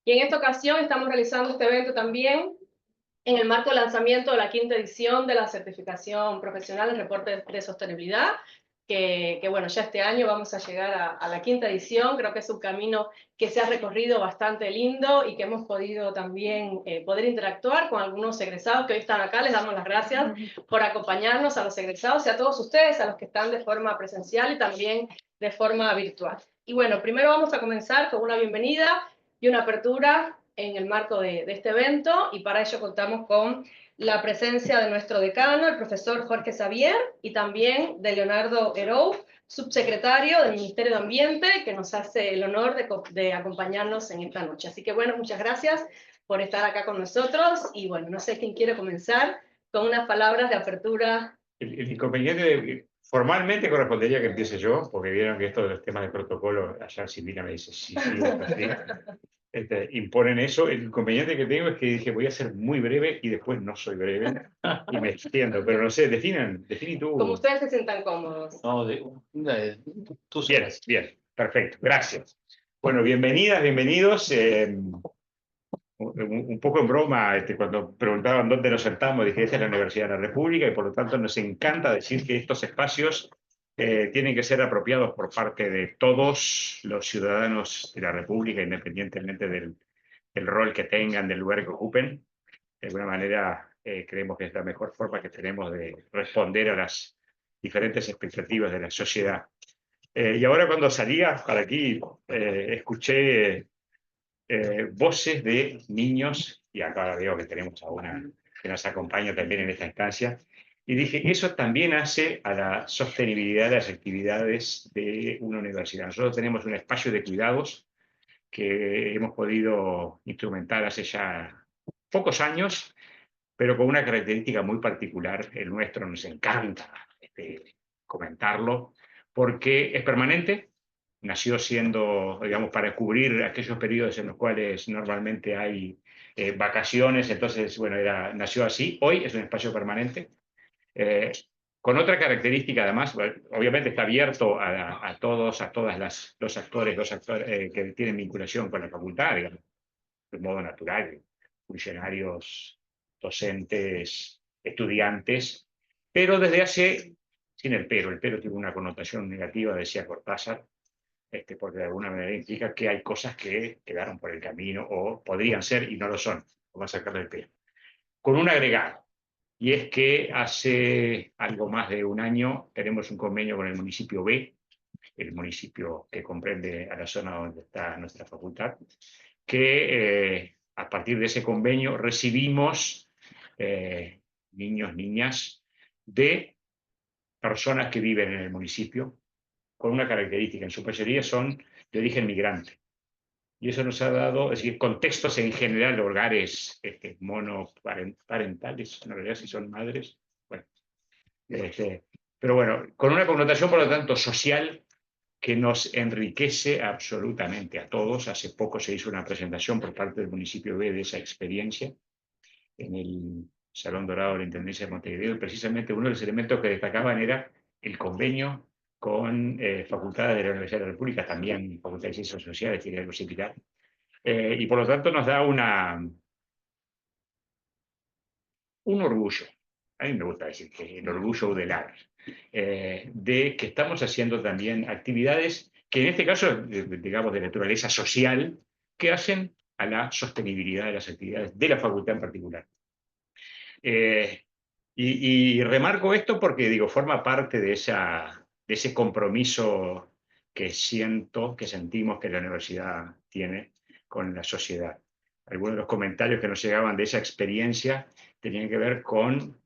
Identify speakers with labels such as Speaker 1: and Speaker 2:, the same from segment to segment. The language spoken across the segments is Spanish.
Speaker 1: Y en esta ocasión estamos realizando este evento también en el marco del lanzamiento de la 5ª edición de la certificación profesional en reporte de sostenibilidad, que bueno, ya este año vamos a llegar a la 5ª edición. Creo que es un camino que se ha recorrido bastante lindo y que hemos podido también poder interactuar con algunos egresados que hoy están acá. Les damos las gracias por acompañarnos, a los egresados y a todos ustedes, a los que están de forma presencial y también de forma virtual. Y bueno, primero vamos a comenzar con una bienvenida y una apertura en el marco de este evento, y para ello contamos con la presencia de nuestro decano, el profesor Jorge Xavier, y también de Leonardo Herou, subsecretario del Ministerio de Ambiente, que nos hace el honor de acompañarnos en esta noche. Así que bueno, muchas gracias por estar acá con nosotros, y bueno, no sé quién quiere comenzar con unas palabras de apertura.
Speaker 2: El inconveniente, formalmente correspondería que empiece yo, porque vieron que estos de los temas de protocolo, allá Silvina me dice, sí, imponen eso. El inconveniente que tengo es que dije, voy a ser muy breve y después no soy breve y me extiendo, pero no sé, define tú.
Speaker 1: Como ustedes se sientan cómodos.
Speaker 2: No, tú bien, bien, perfecto, gracias. Bueno, bienvenidas, bienvenidos. Un poco en broma, cuando preguntaban dónde nos sentamos, dije, esta es la Universidad de la República, y por lo tanto nos encanta decir que estos espacios tienen que ser apropiados por parte de todos los ciudadanos de la República, independientemente del rol que tengan, del lugar que ocupen. De alguna manera, creemos que es la mejor forma que tenemos de responder a las diferentes expectativas de la sociedad. Y ahora, cuando salía para aquí, escuché voces de niños, y acá veo que tenemos a una que nos acompaña también en esta instancia, y dije, eso también hace a la sostenibilidad de las actividades de una universidad. Nosotros tenemos un espacio de cuidados que hemos podido instrumentar hace ya pocos años, pero con una característica muy particular. El nuestro nos encanta comentarlo, porque es permanente. Nació siendo, digamos, para cubrir aquellos periodos en los cuales normalmente hay vacaciones. Entonces, bueno, nació así. Hoy es un espacio permanente, con otra característica además. Bueno, obviamente está abierto a todos, a todas los actores que tienen vinculación con la facultad, digamos, de modo natural, funcionarios, docentes, estudiantes, pero desde hace, sin el pero tiene una connotación negativa, decía Cortázar, porque de alguna manera implica que hay cosas que quedaron por el camino o podrían ser y no lo son. Vamos a sacarle el pelo. Con un agregado, y es que hace algo más de un año tenemos un convenio con el municipio B, el municipio que comprende a la zona donde está nuestra facultad, que a partir de ese convenio recibimos niños, niñas de personas que viven en el municipio, con una característica: en su mayoría son de origen migrante. Y eso nos ha dado, es decir, contextos en general, hogares monoparentales, en realidad si son madres, bueno, pero bueno, con una connotación por lo tanto social que nos enriquece absolutamente a todos. Hace poco se hizo una presentación por parte del municipio B de esa experiencia en el Salón Dorado de la Intendencia de Montevideo, y precisamente uno de los elementos que destacaban era el convenio con facultades de la Universidad de la República, también Facultad de Ciencias Sociales, tiene algo similar, y por lo tanto nos da un orgullo. A mí me gusta decir que el orgullo UDELAR, de que estamos haciendo también actividades que en este caso, digamos, de naturaleza social, que hacen a la sostenibilidad de las actividades de la facultad en particular. Y remarco esto porque, digo, forma parte de ese compromiso que sentimos que la universidad tiene con la sociedad. Algunos de los comentarios que nos llegaban de esa experiencia tenían que ver con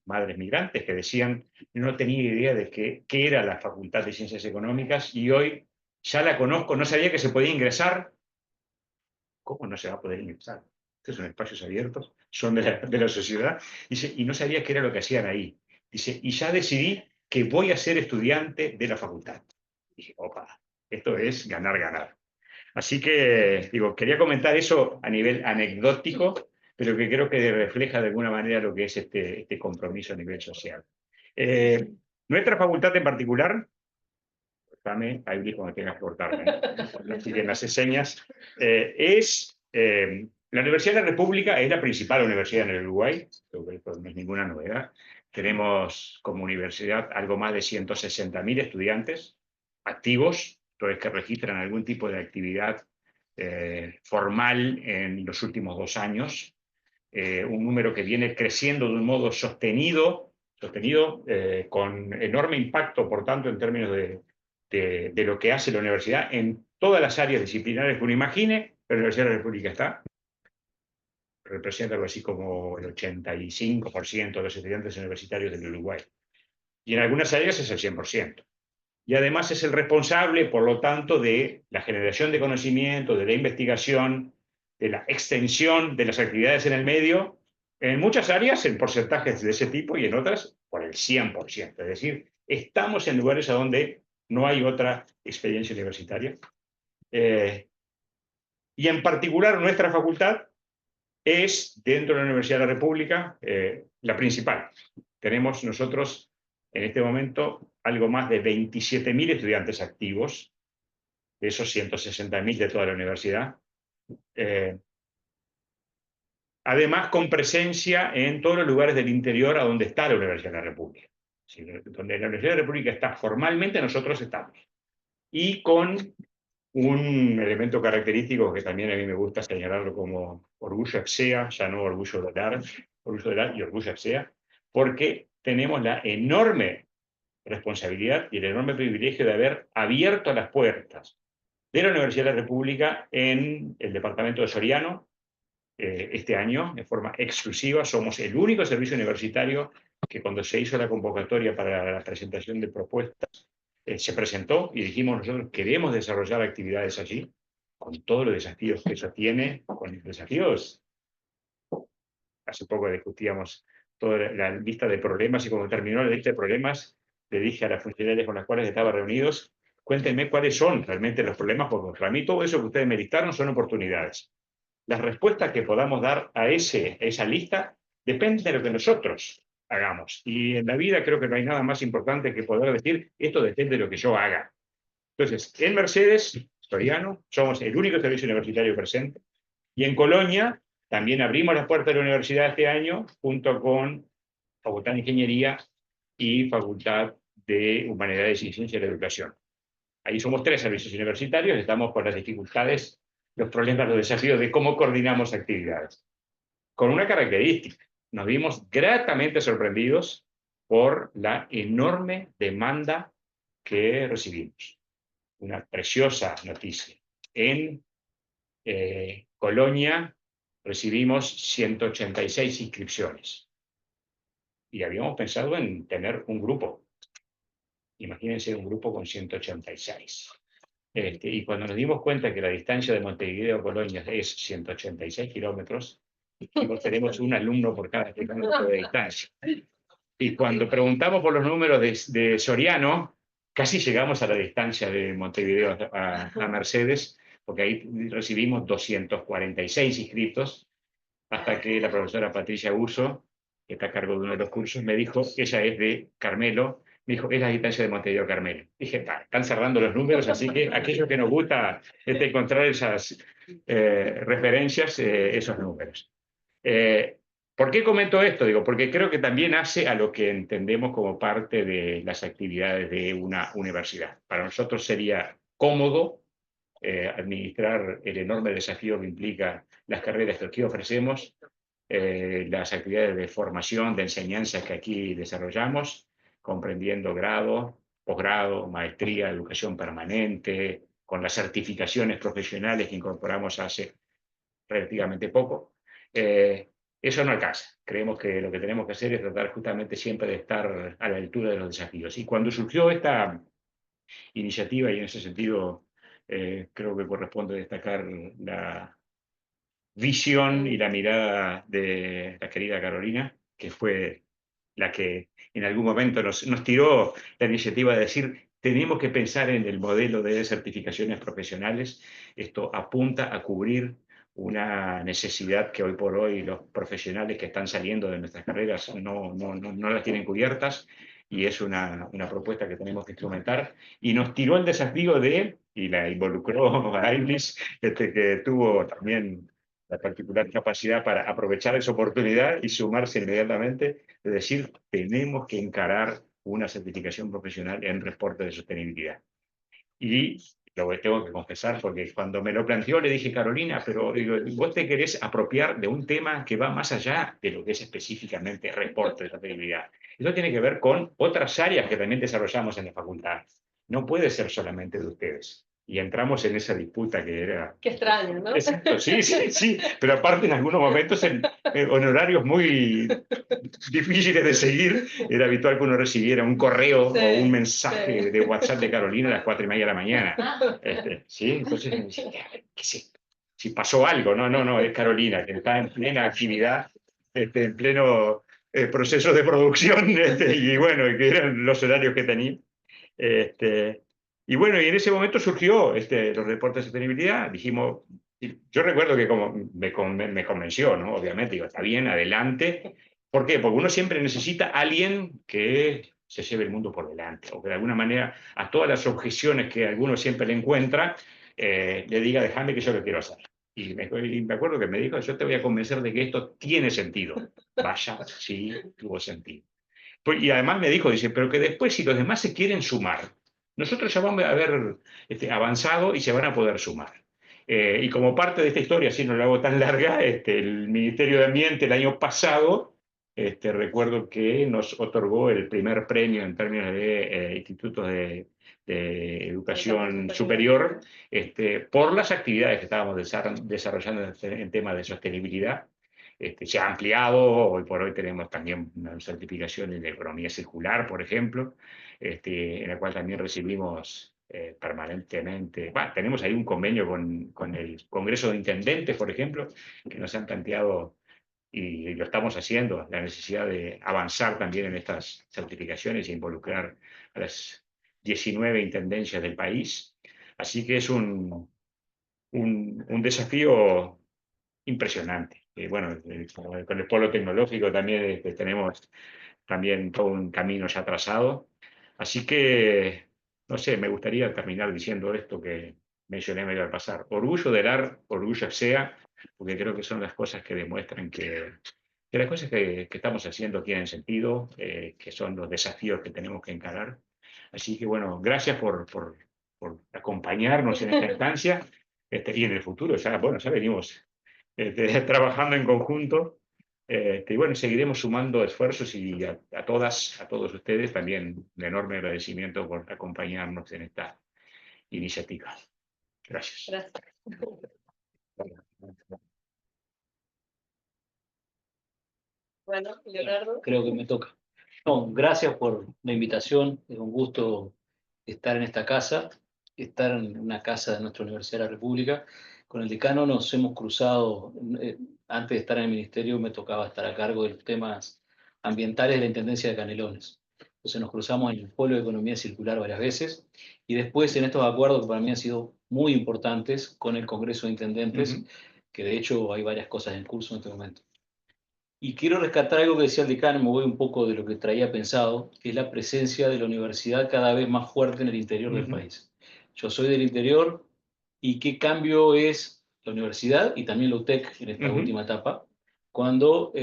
Speaker 2: madres migrantes que decían: no tenía idea de qué era la Facultad de Ciencias Económicas y hoy ya la conozco, no sabía que se podía ingresar. ¿Cómo no se va a poder ingresar? Estos son espacios abiertos, son de la sociedad. Dice, y no sabía qué era lo que hacían ahí. Dice, y ya decidí que voy a ser estudiante de la facultad. Dije, opa, esto es ganar, ganar. Así que, digo, quería comentar eso a nivel anecdótico, pero que creo que refleja de alguna manera lo que es este compromiso a nivel social. Nuestra facultad en particular, ahí cuando tengas que cortarme, no estoy bien, hace señas, es La Universidad de la República es la principal universidad en el Uruguay, creo que esto no es ninguna novedad. Tenemos como universidad algo más de 160.000 estudiantes activos, todos que registran algún tipo de actividad formal en los últimos 2 años. Un número que viene creciendo de un modo sostenido con enorme impacto, por tanto, en términos de lo que hace la universidad en todas las áreas disciplinares que uno imagine. La Universidad de la República representa algo así como el 85% de los estudiantes universitarios del Uruguay. Y en algunas áreas es el 100%. Y además es el responsable, por lo tanto, de la generación de conocimiento, de la investigación, de la extensión de las actividades en el medio, en muchas áreas en porcentajes de ese tipo y en otras por el 100%. Es decir, estamos en lugares a donde no hay otra experiencia universitaria. Y en particular nuestra facultad es, dentro de la Universidad de la República, la principal. Tenemos nosotros, en este momento, algo más de 27.000 estudiantes activos, de esos 160.000 de toda la universidad. Además, con presencia en todos los lugares del interior a donde está la Universidad de la República. Sí, donde la Universidad de la República está formalmente, nosotros estamos. Y con un elemento característico que también a mí me gusta señalarlo como orgullo AXEA, ya no orgullo DOLAR y orgullo AXEA, porque tenemos la enorme responsabilidad y el enorme privilegio de haber abierto las puertas de la Universidad de la República en el departamento de Soriano este año, de forma exclusiva. Somos el único servicio universitario que cuando se hizo la convocatoria para la presentación de propuestas, se presentó y dijimos nosotros queremos desarrollar actividades allí, con todos los desafíos que eso tiene, con desafíos. Hace poco discutíamos toda la lista de problemas y cuando terminó la lista de problemas, le dije a las funcionarias con las cuales estaba reunidos, cuéntenme cuáles son realmente los problemas, porque para mí todo eso que ustedes me listaron son oportunidades. Las respuestas que podamos dar a esa lista dependen de lo que nosotros hagamos. Y en la vida creo que no hay nada más importante que poder decir, esto depende de lo que yo haga. Entonces, en Mercedes, Soriano, somos el único servicio universitario presente. Y en Colonia también abrimos las puertas de la universidad este año, junto con Facultad de Ingeniería y Facultad de Humanidades y Ciencias de la Educación. Ahí somos 3 servicios universitarios, estamos con las dificultades, los problemas, los desafíos de cómo coordinamos actividades. Con una característica, nos vimos gratamente sorprendidos por la enorme demanda que recibimos. Una preciosa noticia. En Colonia recibimos 186 inscripciones y habíamos pensado en tener un grupo. Imagínense un grupo con 186. Y cuando nos dimos cuenta que la distancia de Montevideo a Colonia es 186 kilómetros, tenemos un alumno por cada kilómetro de distancia. Y cuando preguntamos por los números de Soriano, casi llegamos a la distancia de Montevideo a Mercedes, porque ahí recibimos 246 inscritos, hasta que la profesora Patricia Uso, que está a cargo de uno de los cursos, me dijo, ella es de Carmelo, me dijo, es la distancia de Montevideo a Carmelo. Dije, están cerrando los números, así que aquellos que nos gusta encontrar esas referencias, esos números. ¿Por qué comento esto? Digo, porque creo que también hace a lo que entendemos como parte de las actividades de una universidad. Para nosotros sería cómodo administrar el enorme desafío que implica las carreras que aquí ofrecemos, las actividades de formación, de enseñanza que aquí desarrollamos, comprendiendo grado, posgrado, maestría, educación permanente, con las certificaciones profesionales que incorporamos hace relativamente poco. Eso no alcanza. Creemos que lo que tenemos que hacer es tratar justamente siempre de estar a la altura de los desafíos. Y cuando surgió esta iniciativa, y en ese sentido creo que corresponde destacar la visión y la mirada de la querida Carolina, que fue la que en algún momento nos tiró la iniciativa de decir, tenemos que pensar en el modelo de certificaciones profesionales. Esto apunta a cubrir una necesidad que hoy por hoy los profesionales que están saliendo de nuestras carreras no las tienen cubiertas, y es una propuesta que tenemos que instrumentar. Y nos tiró el desafío y la involucró a Ailis, que tuvo también la particular capacidad para aprovechar esa oportunidad y sumarse inmediatamente, de decir, tenemos que encarar una certificación profesional en reporte de sostenibilidad. Y lo que tengo que confesar, porque cuando me lo planteó le dije, Carolina, pero digo, vos te querés apropiar de un tema que va más allá de lo que es específicamente reporte de sostenibilidad. Eso tiene que ver con otras áreas que también desarrollamos en la facultad. No puede ser solamente de ustedes. Y entramos en esa disputa que era...
Speaker 1: Qué extraño, ¿no?
Speaker 2: Exacto, sí, sí, sí. Pero aparte en algunos momentos en horarios muy difíciles de seguir, era habitual que uno recibiera un correo
Speaker 1: Sí,
Speaker 2: o un mensaje
Speaker 1: sí.
Speaker 2: de WhatsApp de Carolina a las 4:30 de la mañana. ¿Sí? Entonces, si pasó algo, no, es Carolina, que está en plena actividad, en pleno proceso de producción, y bueno, que eran los horarios que tenía. Y bueno, y en ese momento surgió los reportes de sostenibilidad. Dijimos, yo recuerdo que como me convenció, ¿no? Obviamente, digo, está bien, adelante. ¿Por qué? Porque uno siempre necesita a alguien que se lleve el mundo por delante, o que de alguna manera a todas las objeciones que alguno siempre le encuentra, le diga, déjame que yo lo quiero hacer. Y me acuerdo que me dijo, yo te voy a convencer de que esto tiene sentido. Vaya, sí, tuvo sentido. Y además me dijo, dice, pero que después si los demás se quieren sumar, nosotros ya vamos a haber avanzado y se van a poder sumar. Y como parte de esta historia, si no la hago tan larga, el Ministerio de Ambiente el año pasado, recuerdo que nos otorgó el primer premio en términos de institutos de educación superior, por las actividades que estábamos desarrollando en temas de sostenibilidad. Se ha ampliado, hoy por hoy tenemos también una certificación en economía circular, por ejemplo, en la cual también recibimos permanentemente, tenemos ahí un convenio con el Congreso de Intendentes, por ejemplo, que nos han planteado, y lo estamos haciendo, la necesidad de avanzar también en estas certificaciones e involucrar a las 19 intendencias del país. Así que es un desafío impresionante. Bueno, con el polo tecnológico también tenemos también todo un camino ya trazado. Así que, no sé, me gustaría terminar diciendo esto que mencioné medio al pasar. Orgullo del AR, orgullo sea, porque creo que son las cosas que demuestran que las cosas que estamos haciendo tienen sentido, que son los desafíos que tenemos que encarar. Así que, bueno, gracias por acompañarnos en esta instancia. Y en el futuro, ya, bueno, ya venimos trabajando en conjunto. Y bueno, seguiremos sumando esfuerzos y a todas, a todos ustedes también un enorme agradecimiento por acompañarnos en esta iniciativa. Gracias.
Speaker 1: Gracias. Bueno, Leonardo.
Speaker 3: Creo que me toca. No, gracias por la invitación. Es un gusto estar en esta casa, estar en una casa de nuestra Universidad de la República. Con el decano nos hemos cruzado, antes de estar en el ministerio me tocaba estar a cargo de los temas ambientales de la Intendencia de Canelones. Entonces nos cruzamos en el Polo de Economía Circular varias veces y después en estos acuerdos que para mí han sido muy importantes con el Congreso de Intendentes, que de hecho hay varias cosas en curso en este momento. Y quiero rescatar algo que decía el decano, me voy un poco de lo que traía pensado, que es la presencia de la universidad cada vez más fuerte en el interior del país. Yo soy del interior y qué cambio es la universidad y también la UTEC en esta última etapa, cuando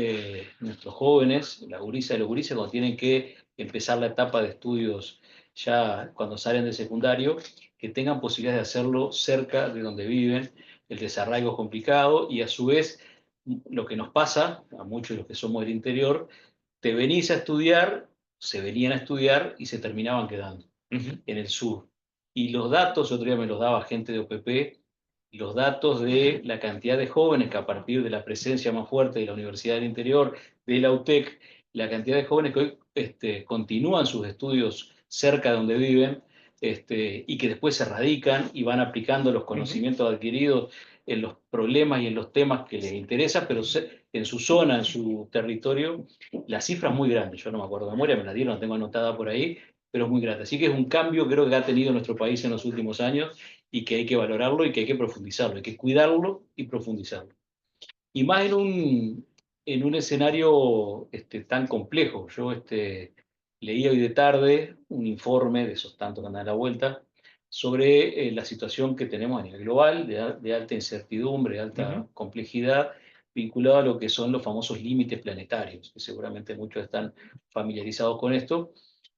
Speaker 3: nuestros jóvenes, la gurisa y los gurises, cuando tienen que empezar la etapa de estudios ya cuando salen de secundario, que tengan posibilidad de hacerlo cerca de donde viven. El desarraigo es complicado y a su vez lo que nos pasa a muchos de los que somos del interior, te venís a estudiar, se venían a estudiar y se terminaban quedando en el sur. Y los datos, otro día me los daba gente de OPP, los datos de la cantidad de jóvenes que a partir de la presencia más fuerte de la Universidad del Interior, de la UTEC, la cantidad de jóvenes que hoy continúan sus estudios cerca de donde viven, y que después se radican y van aplicando los conocimientos adquiridos en los problemas y en los temas que les interesa, pero en su zona, en su territorio, la cifra es muy grande. Yo no me acuerdo de memoria, me la dieron, la tengo anotada por ahí, pero es muy grande. Así que es un cambio, creo, que ha tenido nuestro país en los últimos años y que hay que valorarlo y que hay que profundizarlo, hay que cuidarlo y profundizarlo. Y más en un escenario tan complejo. Yo leí hoy de tarde un informe de esos tantos que andan a la vuelta, sobre la situación que tenemos a nivel global, de alta incertidumbre, de alta complejidad, vinculado a lo que son los famosos límites planetarios, que seguramente muchos están familiarizados con esto,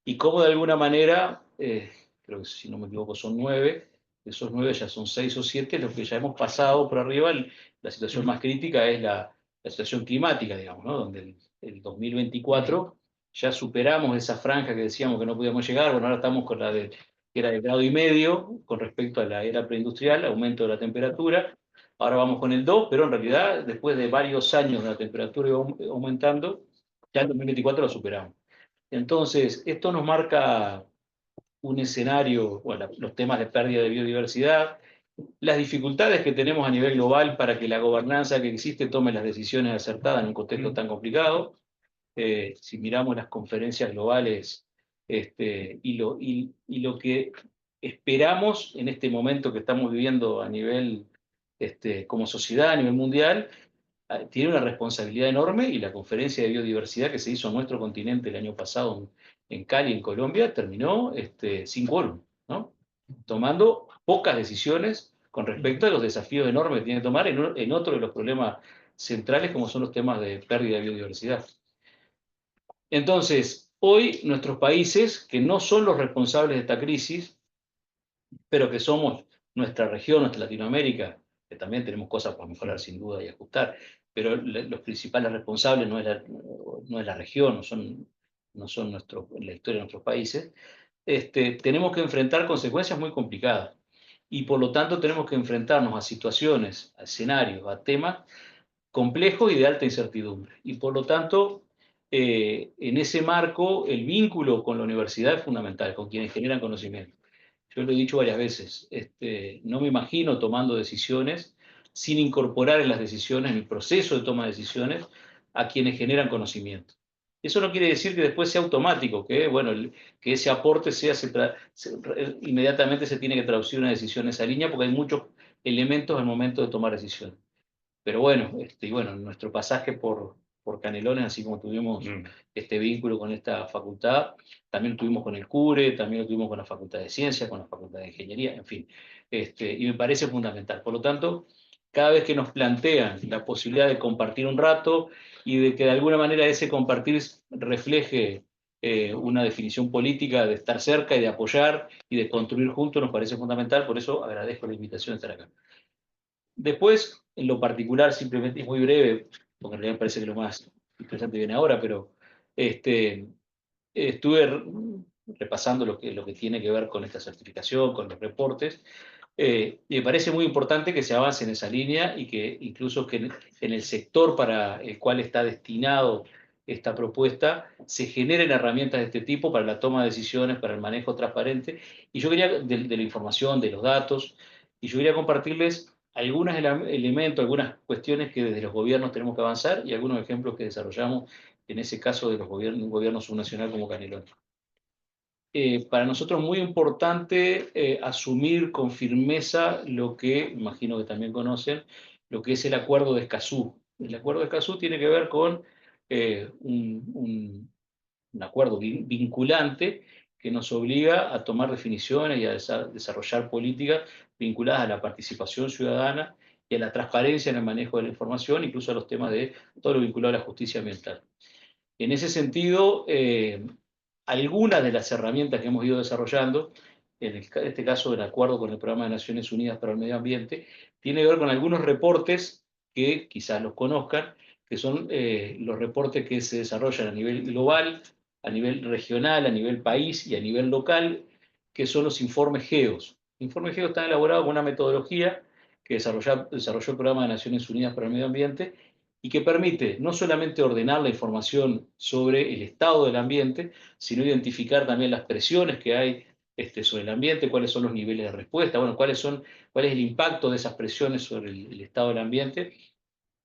Speaker 3: y cómo de alguna manera, creo que si no me equivoco son 9, de esos 9 ya son 6 o 7, los que ya hemos pasado por arriba. La situación más crítica es la situación climática, digamos, ¿no? Donde el 2024 ya superamos esa franja que decíamos que no podíamos llegar. Bueno, ahora estamos con la que era de 1,5 grados con respecto a la era preindustrial, aumento de la temperatura. Ahora vamos con el 2, pero en realidad, después de varios años de la temperatura aumentando, ya en 2024 lo superamos. Entonces, esto nos marca un escenario, bueno, los temas de pérdida de biodiversidad, las dificultades que tenemos a nivel global para que la gobernanza que existe tome las decisiones acertadas en un contexto tan complicado. Si miramos las conferencias globales y lo que esperamos en este momento que estamos viviendo a nivel, como sociedad, a nivel mundial, tiene una responsabilidad enorme, y la conferencia de biodiversidad que se hizo en nuestro continente el año pasado en Cali, en Colombia, terminó sin quórum, ¿no? Tomando pocas decisiones con respecto a los desafíos enormes que tiene que tomar en otro de los problemas centrales, como son los temas de pérdida de biodiversidad. Entonces, hoy nuestros países, que no son los responsables de esta crisis, pero que somos nuestra región, nuestra Latinoamérica, que también tenemos cosas por mejorar sin duda y ajustar, pero los principales responsables no es la región, no son la historia de nuestros países. Tenemos que enfrentar consecuencias muy complicadas, y por lo tanto tenemos que enfrentarnos a situaciones, a escenarios, a temas complejos y de alta incertidumbre. Y por lo tanto, en ese marco, el vínculo con la universidad es fundamental, con quienes generan conocimiento. Yo lo he dicho varias veces, no me imagino tomando decisiones sin incorporar en las decisiones, en el proceso de toma de decisiones, a quienes generan conocimiento. Eso no quiere decir que después sea automático, que, bueno, que ese aporte inmediatamente se tiene que traducir una decisión en esa línea, porque hay muchos elementos al momento de tomar decisiones. Pero bueno, en nuestro pasaje por Canelones, así como tuvimos este vínculo con esta facultad, también lo tuvimos con el CURE, también lo tuvimos con la Facultad de Ciencias, con la Facultad de Ingeniería, en fin. Y me parece fundamental. Por lo tanto, cada vez que nos plantean la posibilidad de compartir un rato y de que de alguna manera ese compartir refleje una definición política de estar cerca y de apoyar y de construir juntos, nos parece fundamental. Por eso agradezco la invitación de estar acá. Después, en lo particular, simplemente es muy breve, porque en realidad me parece que lo más interesante viene ahora, pero estuve repasando lo que tiene que ver con esta certificación, con los reportes, y me parece muy importante que se avance en esa línea, y que incluso que en el sector para el cual está destinado esta propuesta se generen herramientas de este tipo para la toma de decisiones, para el manejo transparente, y yo quería, de la información, de los datos, y yo quería compartirles algunos elementos, algunas cuestiones que desde los gobiernos tenemos que avanzar, y algunos ejemplos que desarrollamos en ese caso de los gobiernos subnacional como Canelones. Para nosotros es muy importante asumir con firmeza lo que, imagino que también conocen, lo que es el Acuerdo de Escazú. El Acuerdo de Escazú tiene que ver con un acuerdo vinculante que nos obliga a tomar definiciones y a desarrollar políticas vinculadas a la participación ciudadana y a la transparencia en el manejo de la información, incluso a los temas de todo lo vinculado a la justicia ambiental. En ese sentido, algunas de las herramientas que hemos ido desarrollando, en este caso el acuerdo con el Programa de Naciones Unidas para el Medio Ambiente, tiene que ver con algunos reportes que quizás los conozcan, que son los reportes que se desarrollan a nivel global, a nivel regional, a nivel país y a nivel local, que son los informes GEOS. Los informes GEOS están elaborados con una metodología que desarrolló el Programa de Naciones Unidas para el Medio Ambiente, y que permite no solamente ordenar la información sobre el estado del ambiente, sino identificar también las presiones que hay sobre el ambiente, cuáles son los niveles de respuesta, bueno, cuál es el impacto de esas presiones sobre el estado del ambiente.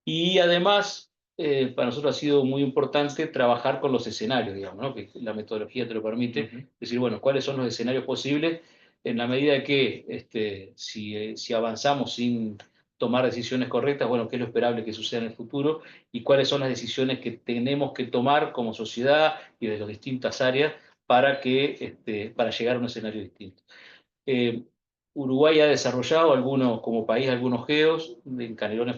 Speaker 3: Y además, para nosotros ha sido muy importante trabajar con los escenarios, digamos, ¿no? Que la metodología te lo permite, decir, bueno, cuáles son los escenarios posibles, en la medida de que si avanzamos sin tomar decisiones correctas, bueno, qué es lo esperable que suceda en el futuro, y cuáles son las decisiones que tenemos que tomar como sociedad y de las distintas áreas para llegar a un escenario distinto. Uruguay ha desarrollado algunos, como país, algunos GEOs, en Canelones,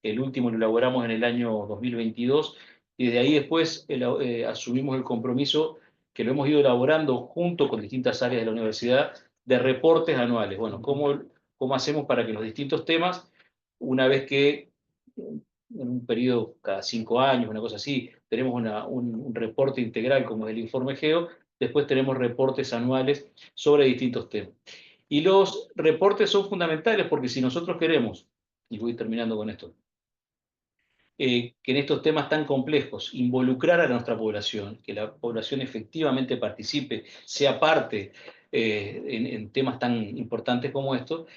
Speaker 3: el último lo elaboramos en el año 2022, y desde ahí después asumimos el compromiso que lo hemos ido elaborando junto con distintas áreas de la universidad de reportes anuales. Bueno, ¿cómo hacemos para que los distintos temas, una vez que en un periodo cada 5 años, una cosa así, tenemos un reporte integral como es el informe GEO, después tenemos reportes anuales sobre distintos temas. Y los reportes son fundamentales porque si nosotros queremos, y voy terminando con esto, que en estos temas tan complejos involucrar a nuestra población, que la población efectivamente participe, sea parte en temas tan importantes como estos,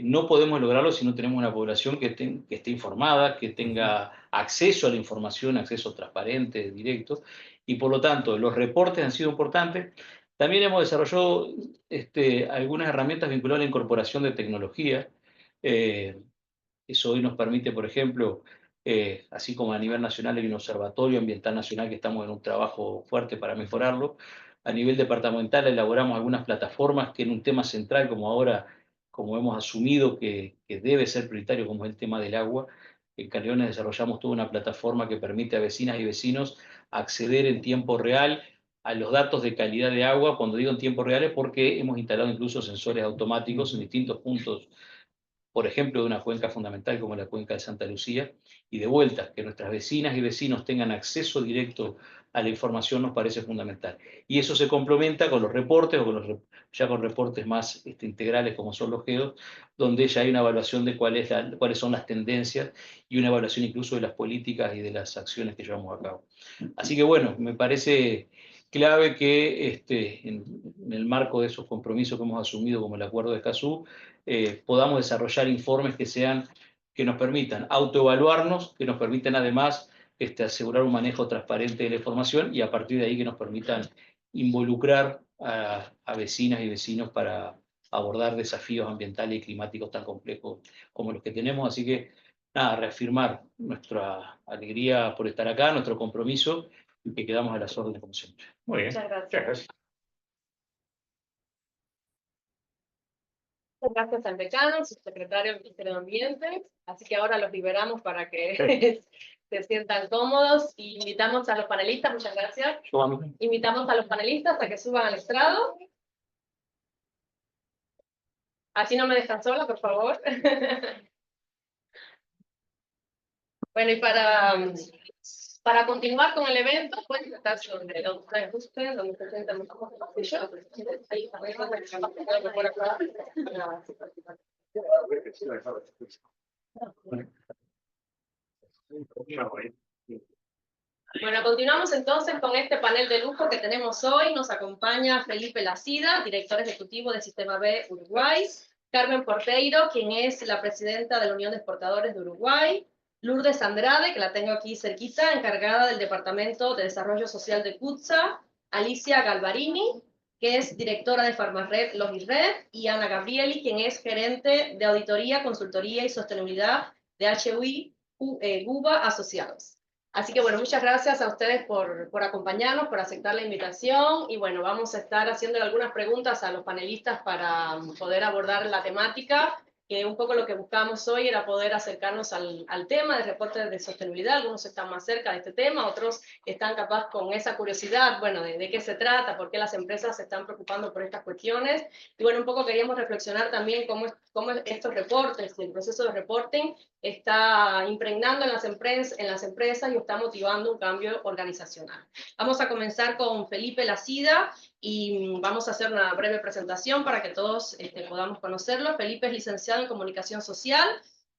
Speaker 3: no podemos lograrlo si no tenemos una población que esté informada, que tenga acceso a la información, acceso transparente, directo, y por lo tanto los reportes han sido importantes. También hemos desarrollado algunas herramientas vinculadas a la incorporación de tecnología. Eso hoy nos permite, por ejemplo, así como a nivel nacional hay un observatorio ambiental nacional que estamos en un trabajo fuerte para mejorarlo, a nivel departamental elaboramos algunas plataformas que en un tema central como ahora, como hemos asumido que debe ser prioritario como es el tema del agua, en Canelones desarrollamos toda una plataforma que permite a vecinas y vecinos acceder en tiempo real a los datos de calidad de agua. Cuando digo en tiempo real es porque hemos instalado incluso sensores automáticos en distintos puntos, por ejemplo, de una cuenca fundamental como la cuenca de Santa Lucía, y de vuelta, que nuestras vecinas y vecinos tengan acceso directo a la información nos parece fundamental. Y eso se complementa con los reportes, o ya con reportes más integrales como son los GEOs, donde ya hay una evaluación de cuáles son las tendencias y una evaluación incluso de las políticas y de las acciones que llevamos a cabo. Así que bueno, me parece clave que en el marco de esos compromisos que hemos asumido como el Acuerdo de Escazú, podamos desarrollar informes que nos permitan autoevaluarnos, que nos permitan además asegurar un manejo transparente de la información y a partir de ahí que nos permitan involucrar a vecinas y vecinos para abordar desafíos ambientales y climáticos tan complejos como los que tenemos. Así que, nada, reafirmar nuestra alegría por estar acá, nuestro compromiso y que quedamos a las órdenes como siempre.
Speaker 2: Muy bien.
Speaker 1: Muchas gracias.
Speaker 2: Muchas gracias.
Speaker 1: Muchas gracias al decano, su secretario del Ministerio de Ambiente. Así que ahora los liberamos para que se sientan cómodos. Y invitamos a los panelistas, muchas gracias. Invitamos a los panelistas a que suban al estrado. Así no me dejan sola, por favor. Bueno, y para continuar con el evento, pueden sentarse donde ustedes gusten, donde se sientan mejor. Ahí, por acá. Bueno, continuamos entonces con este panel de lujo que tenemos hoy. Nos acompaña Felipe Lacida, director ejecutivo de Sistema B Uruguay, Carmen Porteiro, quien es la presidenta de la Unión de Exportadores de Uruguay, Lourdes Andrade, que la tengo aquí cerquita, encargada del Departamento de Desarrollo Social de CUTSA, Alicia Galvarini, que es directora de Farmasred Logirred, y Ana Gabrieli, quien es gerente de Auditoría, Consultoría y Sostenibilidad de HUI GUBA Asociados. Así que bueno, muchas gracias a ustedes por acompañarnos, por aceptar la invitación, y bueno, vamos a estar haciendo algunas preguntas a los panelistas para poder abordar la temática, que un poco lo que buscamos hoy era poder acercarnos al tema de reportes de sostenibilidad. Algunos están más cerca de este tema, otros están capaz con esa curiosidad, bueno, de qué se trata, por qué las empresas se están preocupando por estas cuestiones, y bueno, un poco queríamos reflexionar también cómo estos reportes, el proceso de reporting, está impregnando en las empresas y está motivando un cambio organizacional. Vamos a comenzar con Felipe Lacida y vamos a hacer una breve presentación para que todos podamos conocerlo. Felipe es licenciado en Comunicación Social,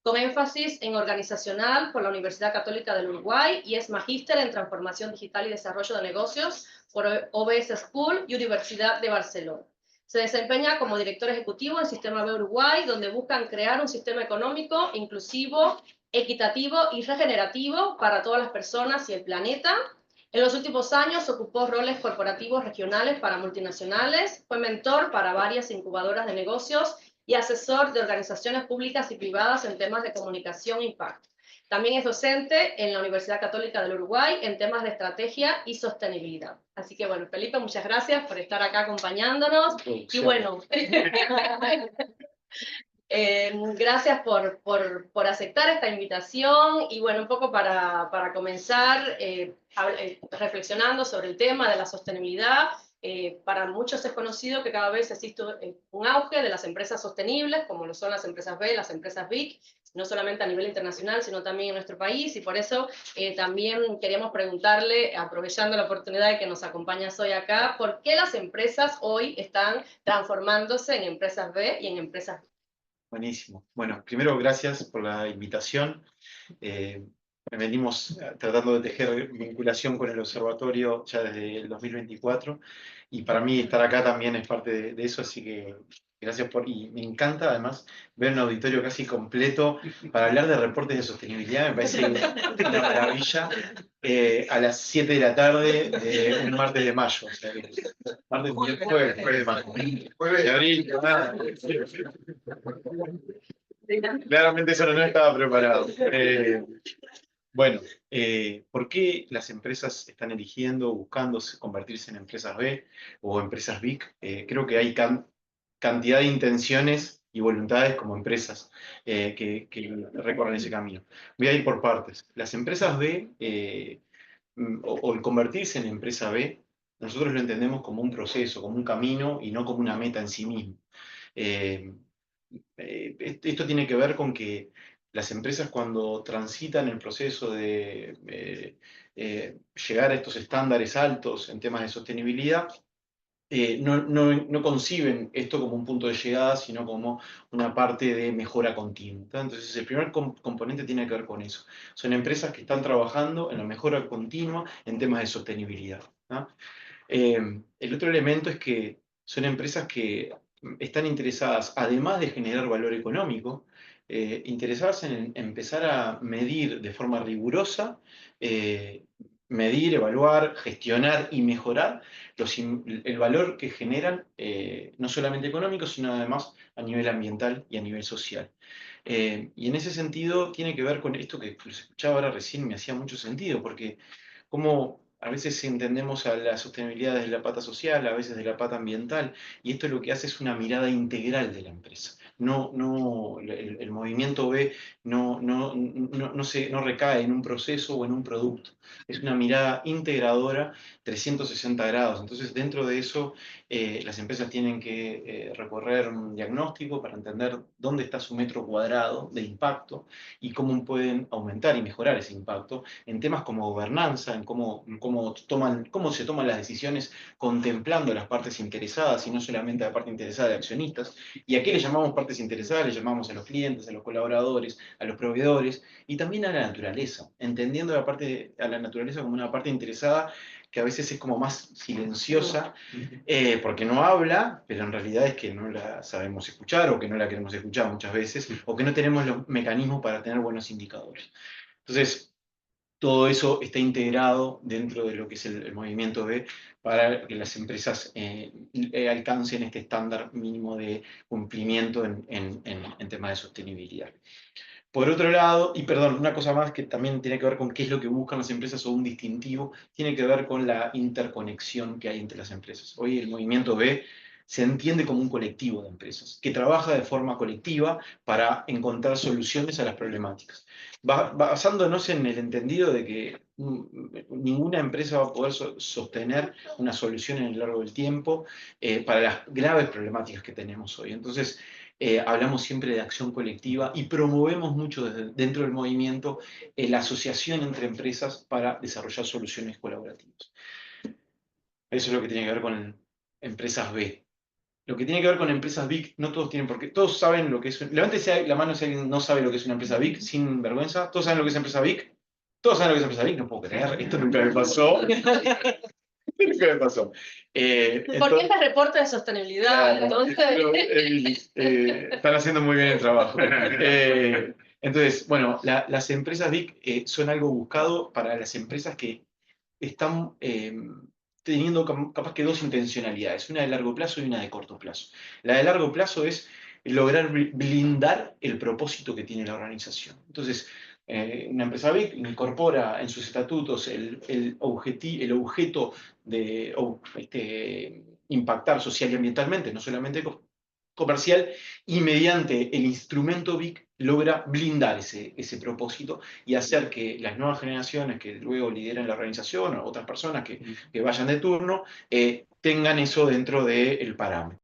Speaker 1: con énfasis en organizacional por la Universidad Católica del Uruguay, y es magíster en Transformación Digital y Desarrollo de Negocios por OBS School y Universidad de Barcelona. Se desempeña como director ejecutivo en Sistema B Uruguay, donde buscan crear un sistema económico inclusivo, equitativo y regenerativo para todas las personas y el planeta. En los últimos años ocupó roles corporativos regionales para multinacionales, fue mentor para varias incubadoras de negocios y asesor de organizaciones públicas y privadas en temas de comunicación e impacto. También es docente en la Universidad Católica del Uruguay en temas de estrategia y sostenibilidad. Así que bueno, Felipe, muchas gracias por estar acá acompañándonos. Y bueno, gracias por aceptar esta invitación y bueno, un poco para comenzar reflexionando sobre el tema de la sostenibilidad. Para muchos es conocido que cada vez existe un auge de las empresas sostenibles, como lo son las empresas B, las empresas BIC, no solamente a nivel internacional, sino también en nuestro país, y por eso también queríamos preguntarle, aprovechando la oportunidad de que nos acompañas hoy acá, ¿por qué las empresas hoy están transformándose en empresas B y en empresas BIC?
Speaker 4: Buenísimo. Bueno, primero gracias por la invitación. Venimos tratando de tejer vinculación con el observatorio ya desde el 2024 y para mí estar acá también es parte de eso, así que gracias y me encanta además ver un auditorio casi completo para hablar de reportes de sostenibilidad, me parece una maravilla. A las 7 de la tarde, un martes de mayo, o sea, jueves de mayo. Jueves de abril, nada. Claramente eso no estaba preparado. Bueno, ¿por qué las empresas están eligiendo o buscando convertirse en empresas B o empresas BIC? Creo que hay cantidad de intenciones y voluntades como empresas que recorren ese camino. Voy a ir por partes. Las empresas B o el convertirse en empresa B, nosotros lo entendemos como un proceso, como un camino y no como una meta en sí mismo. Esto tiene que ver con que las empresas cuando transitan el proceso de llegar a estos estándares altos en temas de sostenibilidad, no conciben esto como un punto de llegada, sino como una parte de mejora continua. Entonces, el primer componente tiene que ver con eso. Son empresas que están trabajando en la mejora continua en temas de sostenibilidad, ¿no? El otro elemento es que son empresas que están interesadas, además de generar valor económico, interesadas en empezar a medir de forma rigurosa, medir, evaluar, gestionar y mejorar el valor que generan, no solamente económico, sino además a nivel ambiental y a nivel social. Y en ese sentido tiene que ver con esto que escuchaba ahora recién, me hacía mucho sentido, porque como a veces entendemos a la sostenibilidad desde la pata social, a veces de la pata ambiental, y esto lo que hace es una mirada integral de la empresa. El movimiento B no recae en un proceso o en un producto, es una mirada integradora 360 grados. Entonces, dentro de eso, las empresas tienen que recorrer un diagnóstico para entender dónde está su metro cuadrado de impacto y cómo pueden aumentar y mejorar ese impacto en temas como gobernanza, en cómo se toman las decisiones contemplando las partes interesadas y no solamente a la parte interesada de accionistas. ¿Y a qué le llamamos partes interesadas? Le llamamos a los clientes, a los colaboradores, a los proveedores y también a la naturaleza, entendiendo a la naturaleza como una parte interesada que a veces es como más silenciosa, porque no habla, pero en realidad es que no la sabemos escuchar o que no la queremos escuchar muchas veces, o que no tenemos los mecanismos para tener buenos indicadores. Entonces, todo eso está integrado dentro de lo que es el movimiento B para que las empresas alcancen este estándar mínimo de cumplimiento en temas de sostenibilidad. Por otro lado, y perdón, una cosa más que también tiene que ver con qué es lo que buscan las empresas o un distintivo, tiene que ver con la interconexión que hay entre las empresas. Hoy el movimiento B se entiende como un colectivo de empresas que trabaja de forma colectiva para encontrar soluciones a las problemáticas. Basándonos en el entendido de que ninguna empresa va a poder sostener una solución en el largo del tiempo para las graves problemáticas que tenemos hoy. Entonces, hablamos siempre de acción colectiva y promovemos mucho dentro del movimiento la asociación entre empresas para desarrollar soluciones colaborativas. Eso es lo que tiene que ver con empresas B. Lo que tiene que ver con empresas BIC, no todos tienen por qué. Todos saben lo que es. Levántese la mano si alguien no sabe lo que es una empresa BIC, sin vergüenza. ¿Todos saben lo que es empresa BIC? ¿Todos saben lo que es empresa BIC? No puedo creer, esto nunca me pasó. Nunca me pasó.
Speaker 1: ¿Por qué este reporte de sostenibilidad? Entonces...
Speaker 4: están haciendo muy bien el trabajo. Entonces, bueno, las empresas BIC son algo buscado para las empresas que están teniendo capaz que dos intencionalidades, una de largo plazo y una de corto plazo. La de largo plazo es lograr blindar el propósito que tiene la organización. Entonces, una empresa BIC incorpora en sus estatutos el objeto de impactar social y ambientalmente, no solamente comercial, y mediante el instrumento BIC logra blindar ese propósito y hacer que las nuevas generaciones que luego lideren la organización o otras personas que vayan de turno tengan eso dentro del parámetro.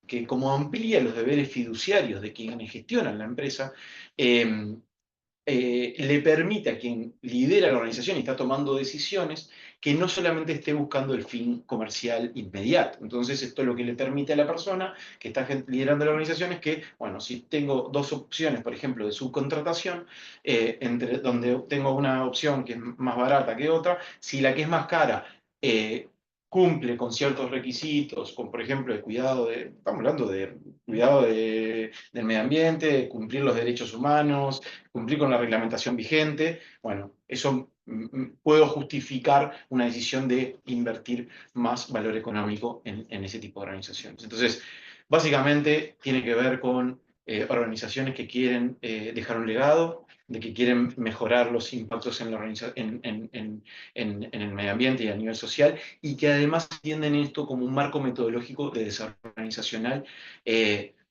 Speaker 4: Que como amplía los deberes fiduciarios de quienes gestionan la empresa, le permite a quien lidera la organización y está tomando decisiones que no solamente esté buscando el fin comercial inmediato. Entonces, esto lo que le permite a la persona que está liderando la organización es que, bueno, si tengo dos opciones, por ejemplo, de subcontratación, donde tengo una opción que es más barata que otra, si la que es más cara cumple con ciertos requisitos, como por ejemplo el cuidado estamos hablando de cuidado del medio ambiente, cumplir los derechos humanos, cumplir con la reglamentación vigente, bueno, eso puedo justificar una decisión de invertir más valor económico en ese tipo de organizaciones. Entonces, básicamente tiene que ver con organizaciones que quieren dejar un legado, de que quieren mejorar los impactos en el medio ambiente y a nivel social, y que además entienden esto como un marco metodológico de desarrollo organizacional,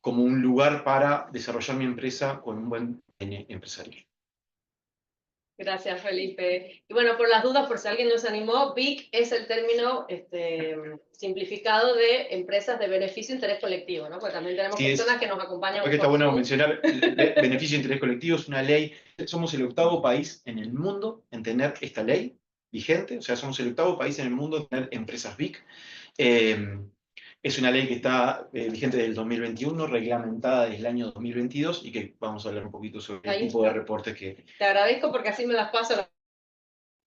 Speaker 4: como un lugar para desarrollar mi empresa con un buen ADN empresarial.
Speaker 1: Gracias, Felipe. Y bueno, por las dudas, por si alguien no se animó, BIC es el término simplificado de empresas de beneficio e interés colectivo, ¿no? Porque también tenemos personas que nos acompañan.
Speaker 4: Creo que está bueno mencionar el beneficio e interés colectivo, es una ley. Somos el octavo país en el mundo en tener esta ley vigente, o sea, somos el octavo país en el mundo en tener empresas BIC. Es una ley que está vigente desde el 2021, reglamentada desde el año 2022, y que vamos a hablar un poquito sobre el tipo de reportes que...
Speaker 1: Te agradezco porque así me las paso.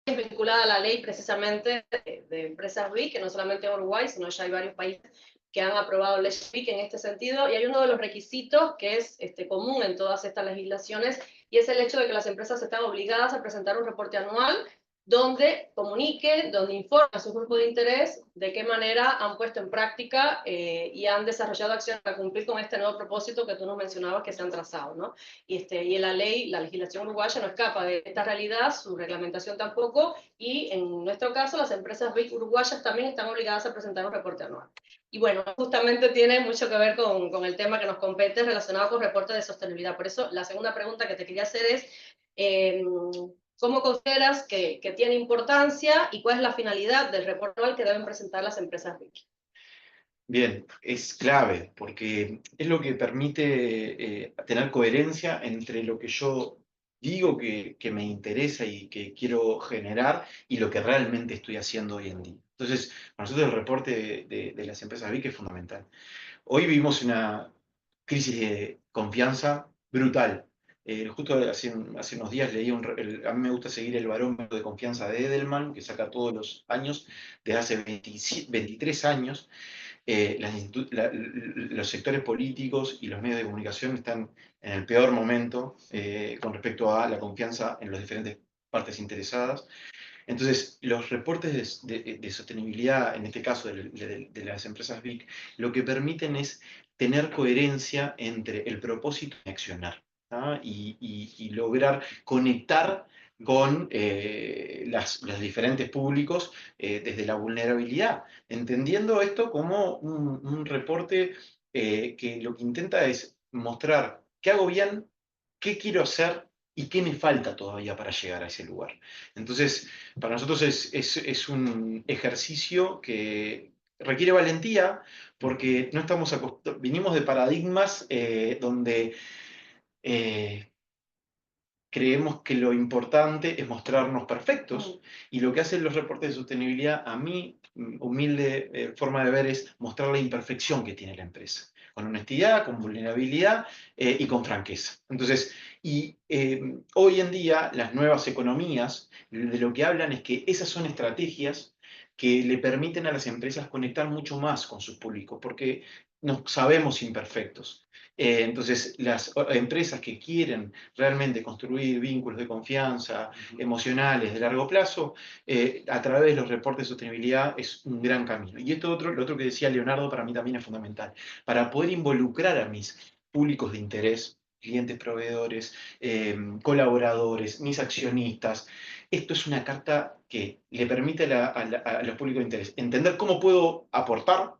Speaker 1: Es vinculada a la ley precisamente de empresas BIC, que no solamente en Uruguay, sino ya hay varios países que han aprobado leyes BIC en este sentido, y hay uno de los requisitos que es común en todas estas legislaciones, y es el hecho de que las empresas están obligadas a presentar un reporte anual donde comuniquen, donde informen a su grupo de interés de qué manera han puesto en práctica y han desarrollado acciones para cumplir con este nuevo propósito que tú nos mencionabas que se han trazado, ¿no? Y en la ley, la legislación uruguaya no escapa de esta realidad, su reglamentación tampoco, y en nuestro caso las empresas BIC uruguayas también están obligadas a presentar un reporte anual. Y bueno, justamente tiene mucho que ver con el tema que nos compete relacionado con reportes de sostenibilidad. Por eso la segunda pregunta que te quería hacer es... ¿cómo consideras que tiene importancia y cuál es la finalidad del reporte anual que deben presentar las empresas BIC?
Speaker 4: Bien, es clave porque es lo que permite tener coherencia entre lo que yo digo que me interesa y que quiero generar y lo que realmente estoy haciendo hoy en día. Entonces, para nosotros el reporte de las empresas BIC es fundamental. Hoy vivimos una crisis de confianza brutal. Justo hace unos días leí, a mí me gusta seguir el barómetro de confianza de Edelman, que saca todos los años, desde hace 23 años. Los sectores políticos y los medios de comunicación están en el peor momento con respecto a la confianza en las diferentes partes interesadas. Entonces, los reportes de sostenibilidad, en este caso de las empresas BIC, lo que permiten es tener coherencia entre el propósito y accionar, ¿tá? Y lograr conectar con los diferentes públicos desde la vulnerabilidad, entendiendo esto como un reporte que lo que intenta es mostrar qué hago bien, qué quiero hacer y qué me falta todavía para llegar a ese lugar. Entonces, para nosotros es un ejercicio que requiere valentía porque no estamos vinimos de paradigmas donde creemos que lo importante es mostrarnos perfectos y lo que hacen los reportes de sostenibilidad, a mi humilde forma de ver, es mostrar la imperfección que tiene la empresa, con honestidad, con vulnerabilidad y con franqueza. Entonces, hoy en día las nuevas economías de lo que hablan es que esas son estrategias que le permiten a las empresas conectar mucho más con sus públicos, porque nos sabemos imperfectos. Entonces, las empresas que quieren realmente construir vínculos de confianza emocionales de largo plazo, a través de los reportes de sostenibilidad es un gran camino. Y lo otro que decía Leonardo, para mí también es fundamental. Para poder involucrar a mis públicos de interés, clientes, proveedores, colaboradores, mis accionistas, esto es una carta que le permite a los públicos de interés entender cómo puedo aportar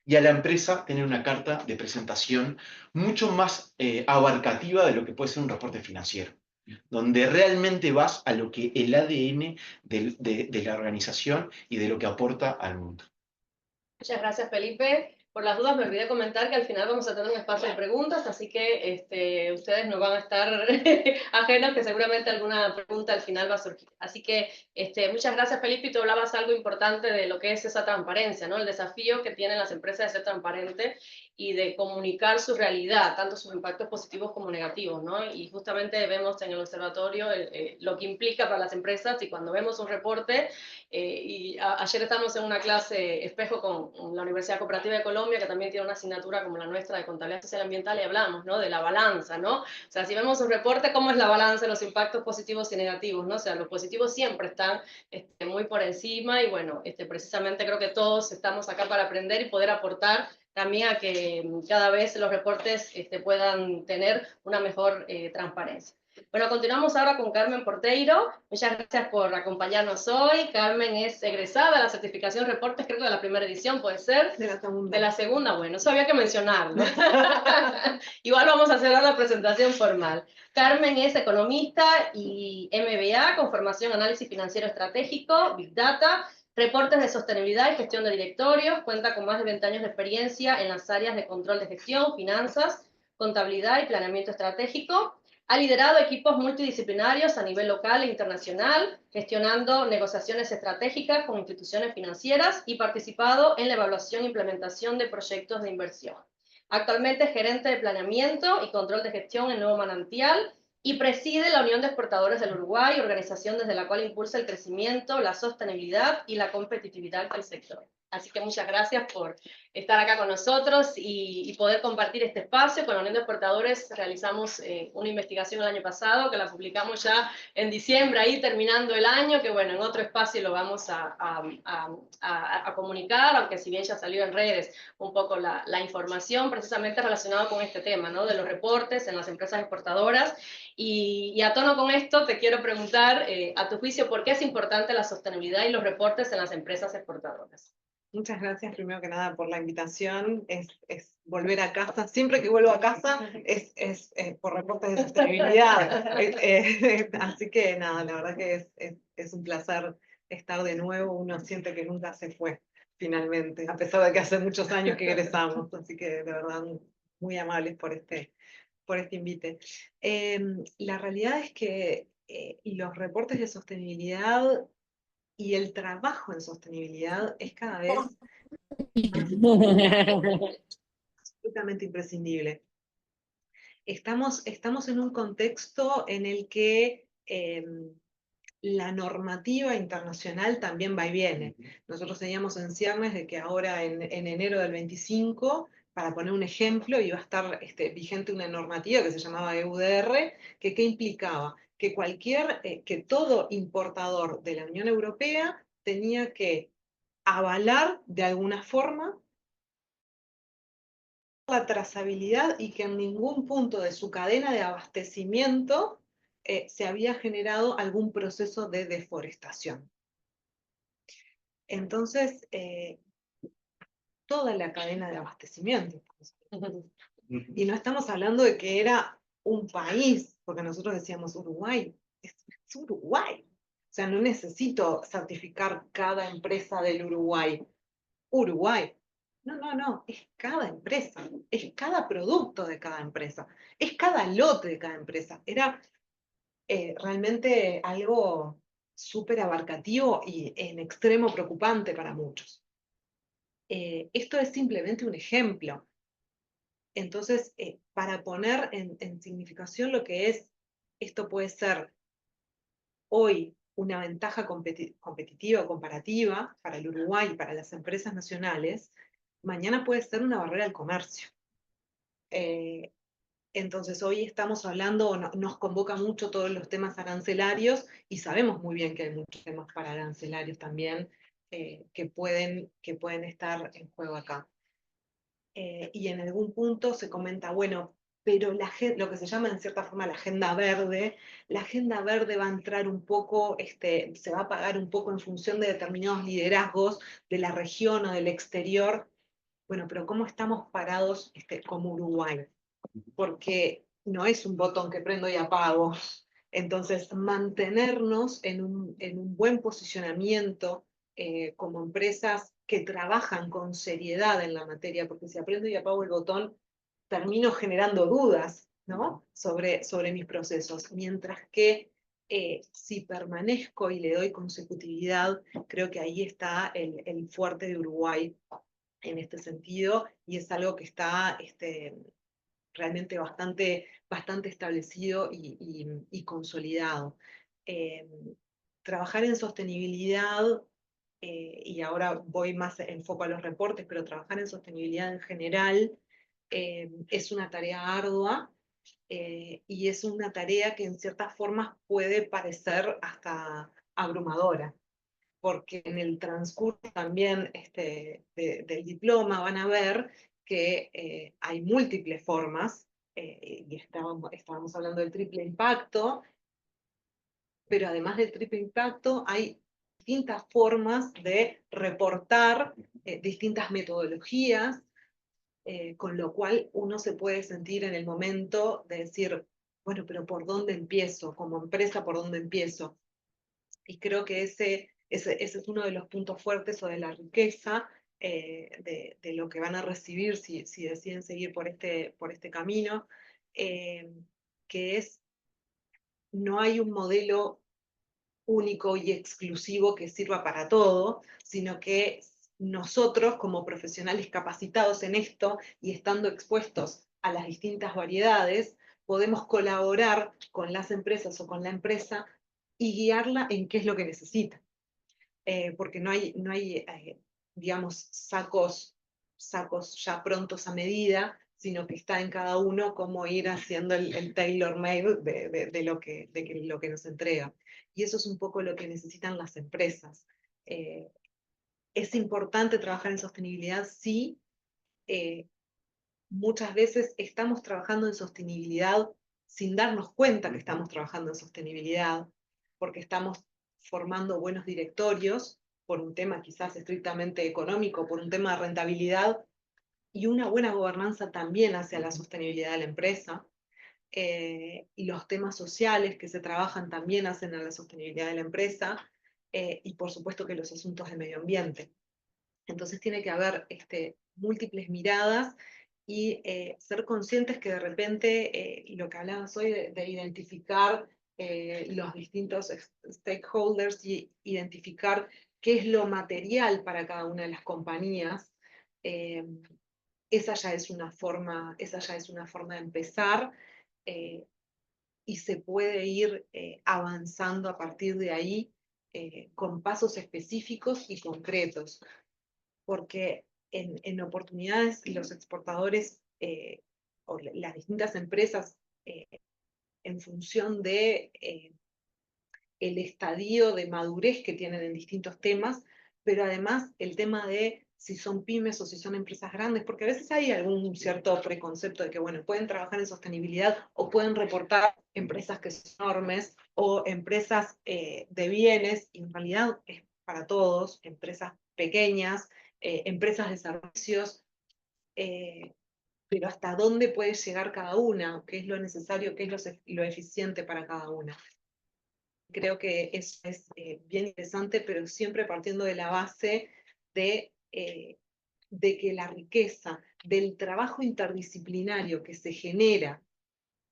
Speaker 4: y a la empresa tener una carta de presentación mucho más abarcativa de lo que puede ser un reporte financiero, donde realmente vas a lo que el ADN de la organización y de lo que aporta al mundo.
Speaker 1: Muchas gracias, Felipe. Por las dudas, me olvidé comentar que al final vamos a tener un espacio de preguntas, así que ustedes no van a estar ajenos, que seguramente alguna pregunta al final va a surgir. Así que muchas gracias, Felipe, y tú hablabas algo importante de lo que es esa transparencia, ¿no? El desafío que tienen las empresas de ser transparentes y de comunicar su realidad, tanto sus impactos positivos como negativos, ¿no? Y justamente vemos en el observatorio lo que implica para las empresas, y cuando vemos un reporte, ayer estábamos en una clase espejo con la Universidad Cooperativa de Colombia, que también tiene una asignatura como la nuestra de Contabilidad Social y Ambiental, y hablamos, ¿no?, de la balanza, ¿no? O sea, si vemos un reporte, ¿cómo es la balanza de los impactos positivos y negativos, ¿no? O sea, los positivos siempre están muy por encima, y bueno, precisamente creo que todos estamos acá para aprender y poder aportar también a que cada vez los reportes puedan tener una mejor transparencia. Bueno, continuamos ahora con Carmen Porteiro. Muchas gracias por acompañarnos hoy. Carmen es egresada de la certificación Reportes, creo que de la primera edición, ¿puede ser?
Speaker 5: De la segunda.
Speaker 1: De la segunda, bueno, eso había que mencionarlo. Igual vamos a hacer ahora la presentación formal. Carmen es economista y MBA con formación en análisis financiero estratégico, Big Data, reportes de sostenibilidad y gestión de directorios. Cuenta con más de 20 años de experiencia en las áreas de control de gestión, finanzas, contabilidad y planeamiento estratégico. Ha liderado equipos multidisciplinarios a nivel local e internacional, gestionando negociaciones estratégicas con instituciones financieras y participado en la evaluación e implementación de proyectos de inversión. Actualmente es gerente de planeamiento y control de gestión en Nuevo Manantial y preside la Unión de Exportadores del Uruguay, organización desde la cual impulsa el crecimiento, la sostenibilidad y la competitividad del sector. Así que muchas gracias por estar acá con nosotros y poder compartir este espacio. Con la Unión de Exportadores realizamos una investigación el año pasado, que la publicamos ya en diciembre, ahí terminando el año, que bueno, en otro espacio lo vamos a comunicar, aunque si bien ya salió en redes un poco la información precisamente relacionada con este tema, ¿no?, de los reportes en las empresas exportadoras. Y a tono con esto te quiero preguntar, a tu juicio, ¿por qué es importante la sostenibilidad y los reportes en las empresas exportadoras?
Speaker 5: Muchas gracias, primero que nada, por la invitación. Es volver a casa. Siempre que vuelvo a casa es por reportes de sostenibilidad. Así que nada, la verdad que es un placer estar de nuevo. Uno siente que nunca se fue, finalmente, a pesar de que hace muchos años que egresamos. Así que de verdad, muy amables por este invite. La realidad es que los reportes de sostenibilidad y el trabajo en sostenibilidad es cada vez absolutamente imprescindible. Estamos en un contexto en el que la normativa internacional también va y viene. Nosotros teníamos en ciernes de que ahora en enero del 25, para poner un ejemplo, iba a estar vigente una normativa que se llamaba EUDR, que ¿qué implicaba? Que que todo importador de la Unión Europea tenía que avalar de alguna forma la trazabilidad y que en ningún punto de su cadena de abastecimiento se había generado algún proceso de deforestación. Entonces, toda la cadena de abastecimiento. Y no estamos hablando de que era un país, porque nosotros decíamos Uruguay, es Uruguay. O sea, no necesito certificar cada empresa del Uruguay. Uruguay. No, es cada empresa, es cada producto de cada empresa, es cada lote de cada empresa. Era realmente algo súper abarcativo y en extremo preocupante para muchos. Esto es simplemente un ejemplo. Entonces, para poner en significación lo que es, esto puede ser hoy una ventaja competitiva o comparativa para el Uruguay y para las empresas nacionales, mañana puede ser una barrera al comercio. Entonces hoy estamos hablando, nos convoca mucho todos los temas arancelarios y sabemos muy bien que hay muchos temas para arancelarios también que pueden estar en juego acá. Y en algún punto se comenta, bueno, pero lo que se llama en cierta forma la agenda verde va a entrar un poco, se va a pagar un poco en función de determinados liderazgos de la región o del exterior. Bueno, pero ¿cómo estamos parados como Uruguay? Porque no es un botón que prendo y apago. Entonces, mantenernos en un buen posicionamiento como empresas que trabajan con seriedad en la materia, porque si aprendo y apago el botón, termino generando dudas, ¿no? sobre mis procesos, mientras que si permanezco y le doy consecutividad, creo que ahí está el fuerte de Uruguay en este sentido, y es algo que está realmente bastante establecido y consolidado. Eh, Trabajar en sostenibilidad, y ahora voy más en foco a los reportes, pero trabajar en sostenibilidad en general es una tarea ardua, y es una tarea que en ciertas formas puede parecer hasta abrumadora, porque en el transcurso también del diploma van a ver que hay múltiples formas, y estábamos hablando del triple impacto, pero además del triple impacto hay distintas formas de reportar, distintas metodologías, con lo cual uno se puede sentir en el momento de decir, bueno, pero ¿por dónde empiezo? Como empresa, ¿por dónde empiezo? Y creo que ese es uno de los puntos fuertes o de la riqueza de lo que van a recibir si deciden seguir por este camino, eh, que es, no hay un modelo único y exclusivo que sirva para todo, sino que nosotros como profesionales capacitados en esto y estando expuestos a las distintas variedades, podemos colaborar con las empresas o con la empresa y guiarla en qué es lo que necesita. Porque no hay digamos, sacos ya prontos a medida, sino que está en cada uno cómo ir haciendo el tailor-made de lo que nos entrega. Y eso es un poco lo que necesitan las empresas. Es importante trabajar en sostenibilidad, sí. Muchas veces estamos trabajando en sostenibilidad sin darnos cuenta que estamos trabajando en sostenibilidad, porque estamos formando buenos directorios por un tema quizás estrictamente económico, por un tema de rentabilidad, y una buena gobernanza también hacia la sostenibilidad de la empresa. Y los temas sociales que se trabajan también hacen a la sostenibilidad de la empresa, y por supuesto que los asuntos de medio ambiente. Entonces tiene que haber múltiples miradas y ser conscientes que de repente lo que hablabas hoy de identificar los distintos stakeholders y identificar qué es lo material para cada una de las compañías, eh, esa ya es una forma de empezar, eh, y se puede ir avanzando a partir de ahí con pasos específicos y concretos, porque en oportunidades los exportadores o las distintas empresas, en función de el estadio de madurez que tienen en distintos temas, pero además el tema de si son pymes o si son empresas grandes, porque a veces hay algún cierto preconcepto de que, bueno, pueden trabajar en sostenibilidad o pueden reportar empresas que son enormes o empresas de bienes, y en realidad es para todos, empresas pequeñas, empresas de servicios, eh, pero hasta dónde puede llegar cada una, qué es lo necesario, qué es lo eficiente para cada una. Creo que eso es bien interesante, pero siempre partiendo de la base de que la riqueza del trabajo interdisciplinario que se genera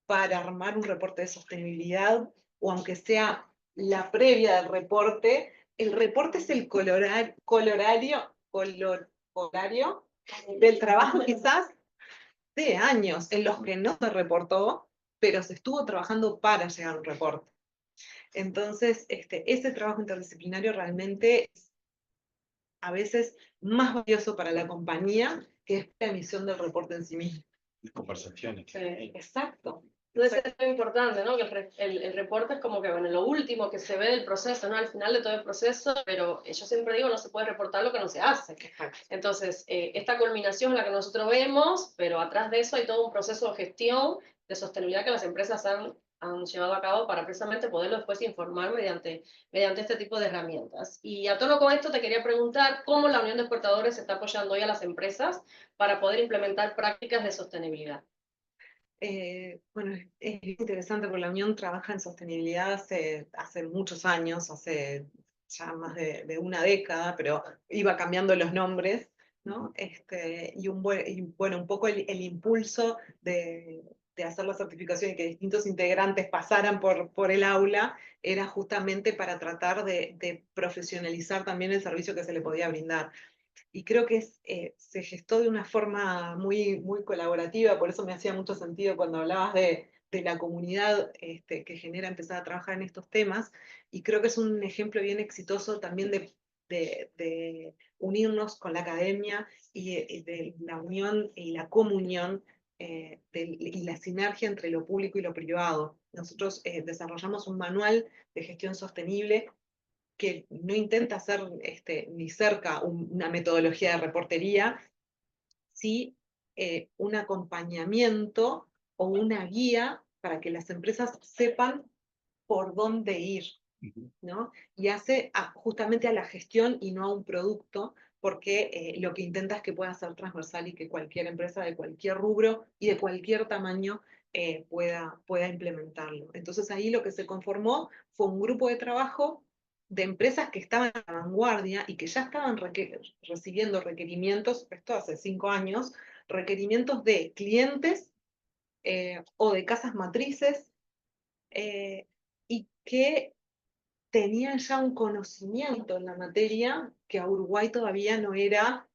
Speaker 5: para armar un reporte de sostenibilidad, o aunque sea la previa del reporte, el reporte es el colorario del trabajo quizás de años en los que no se reportó, pero se estuvo trabajando para llegar a un reporte. Entonces, ese trabajo interdisciplinario realmente es a veces más valioso para la compañía que es la emisión del reporte en sí mismo.
Speaker 4: conversaciones.
Speaker 1: Sí.
Speaker 5: Exacto.
Speaker 1: Entonces es muy importante, ¿no? Que el reporte es como que, bueno, lo último que se ve del proceso, ¿no? Al final de todo el proceso, pero yo siempre digo, no se puede reportar lo que no se hace.
Speaker 5: Exacto.
Speaker 1: Entonces, esta culminación es la que nosotros vemos, pero atrás de eso hay todo un proceso de gestión, de sostenibilidad que las empresas han llevado a cabo para precisamente poderlo después informar mediante este tipo de herramientas. Y a tono con esto te quería preguntar cómo la Unión de Exportadores está apoyando hoy a las empresas para poder implementar prácticas de sostenibilidad.
Speaker 5: Bueno, es interesante porque la Unión trabaja en sostenibilidad hace muchos años, hace ya más de una década, pero iba cambiando los nombres, ¿no? Y bueno, un poco el impulso de hacer la certificación y que distintos integrantes pasaran por el aula era justamente para tratar de profesionalizar también el servicio que se le podía brindar. Y creo que se gestó de una forma muy colaborativa, por eso me hacía mucho sentido cuando hablabas de la comunidad que genera empezar a trabajar en estos temas, y creo que es un ejemplo bien exitoso también de unirnos con la academia y de la unión y la comunión y la sinergia entre lo público y lo privado. Nosotros desarrollamos un manual de gestión sostenible que no intenta hacer ni cerca una metodología de reportería, sí un acompañamiento o una guía para que las empresas sepan por dónde ir, ¿no? Y hace justamente a la gestión y no a un producto, porque lo que intenta es que pueda ser transversal y que cualquier empresa de cualquier rubro y de cualquier tamaño pueda implementarlo. Entonces ahí lo que se conformó fue un grupo de trabajo de empresas que estaban a la vanguardia y que ya estaban recibiendo requerimientos, esto hace 5 años, requerimientos de clientes o de casas matrices, y que tenían ya un conocimiento en la materia que a Uruguay todavía no era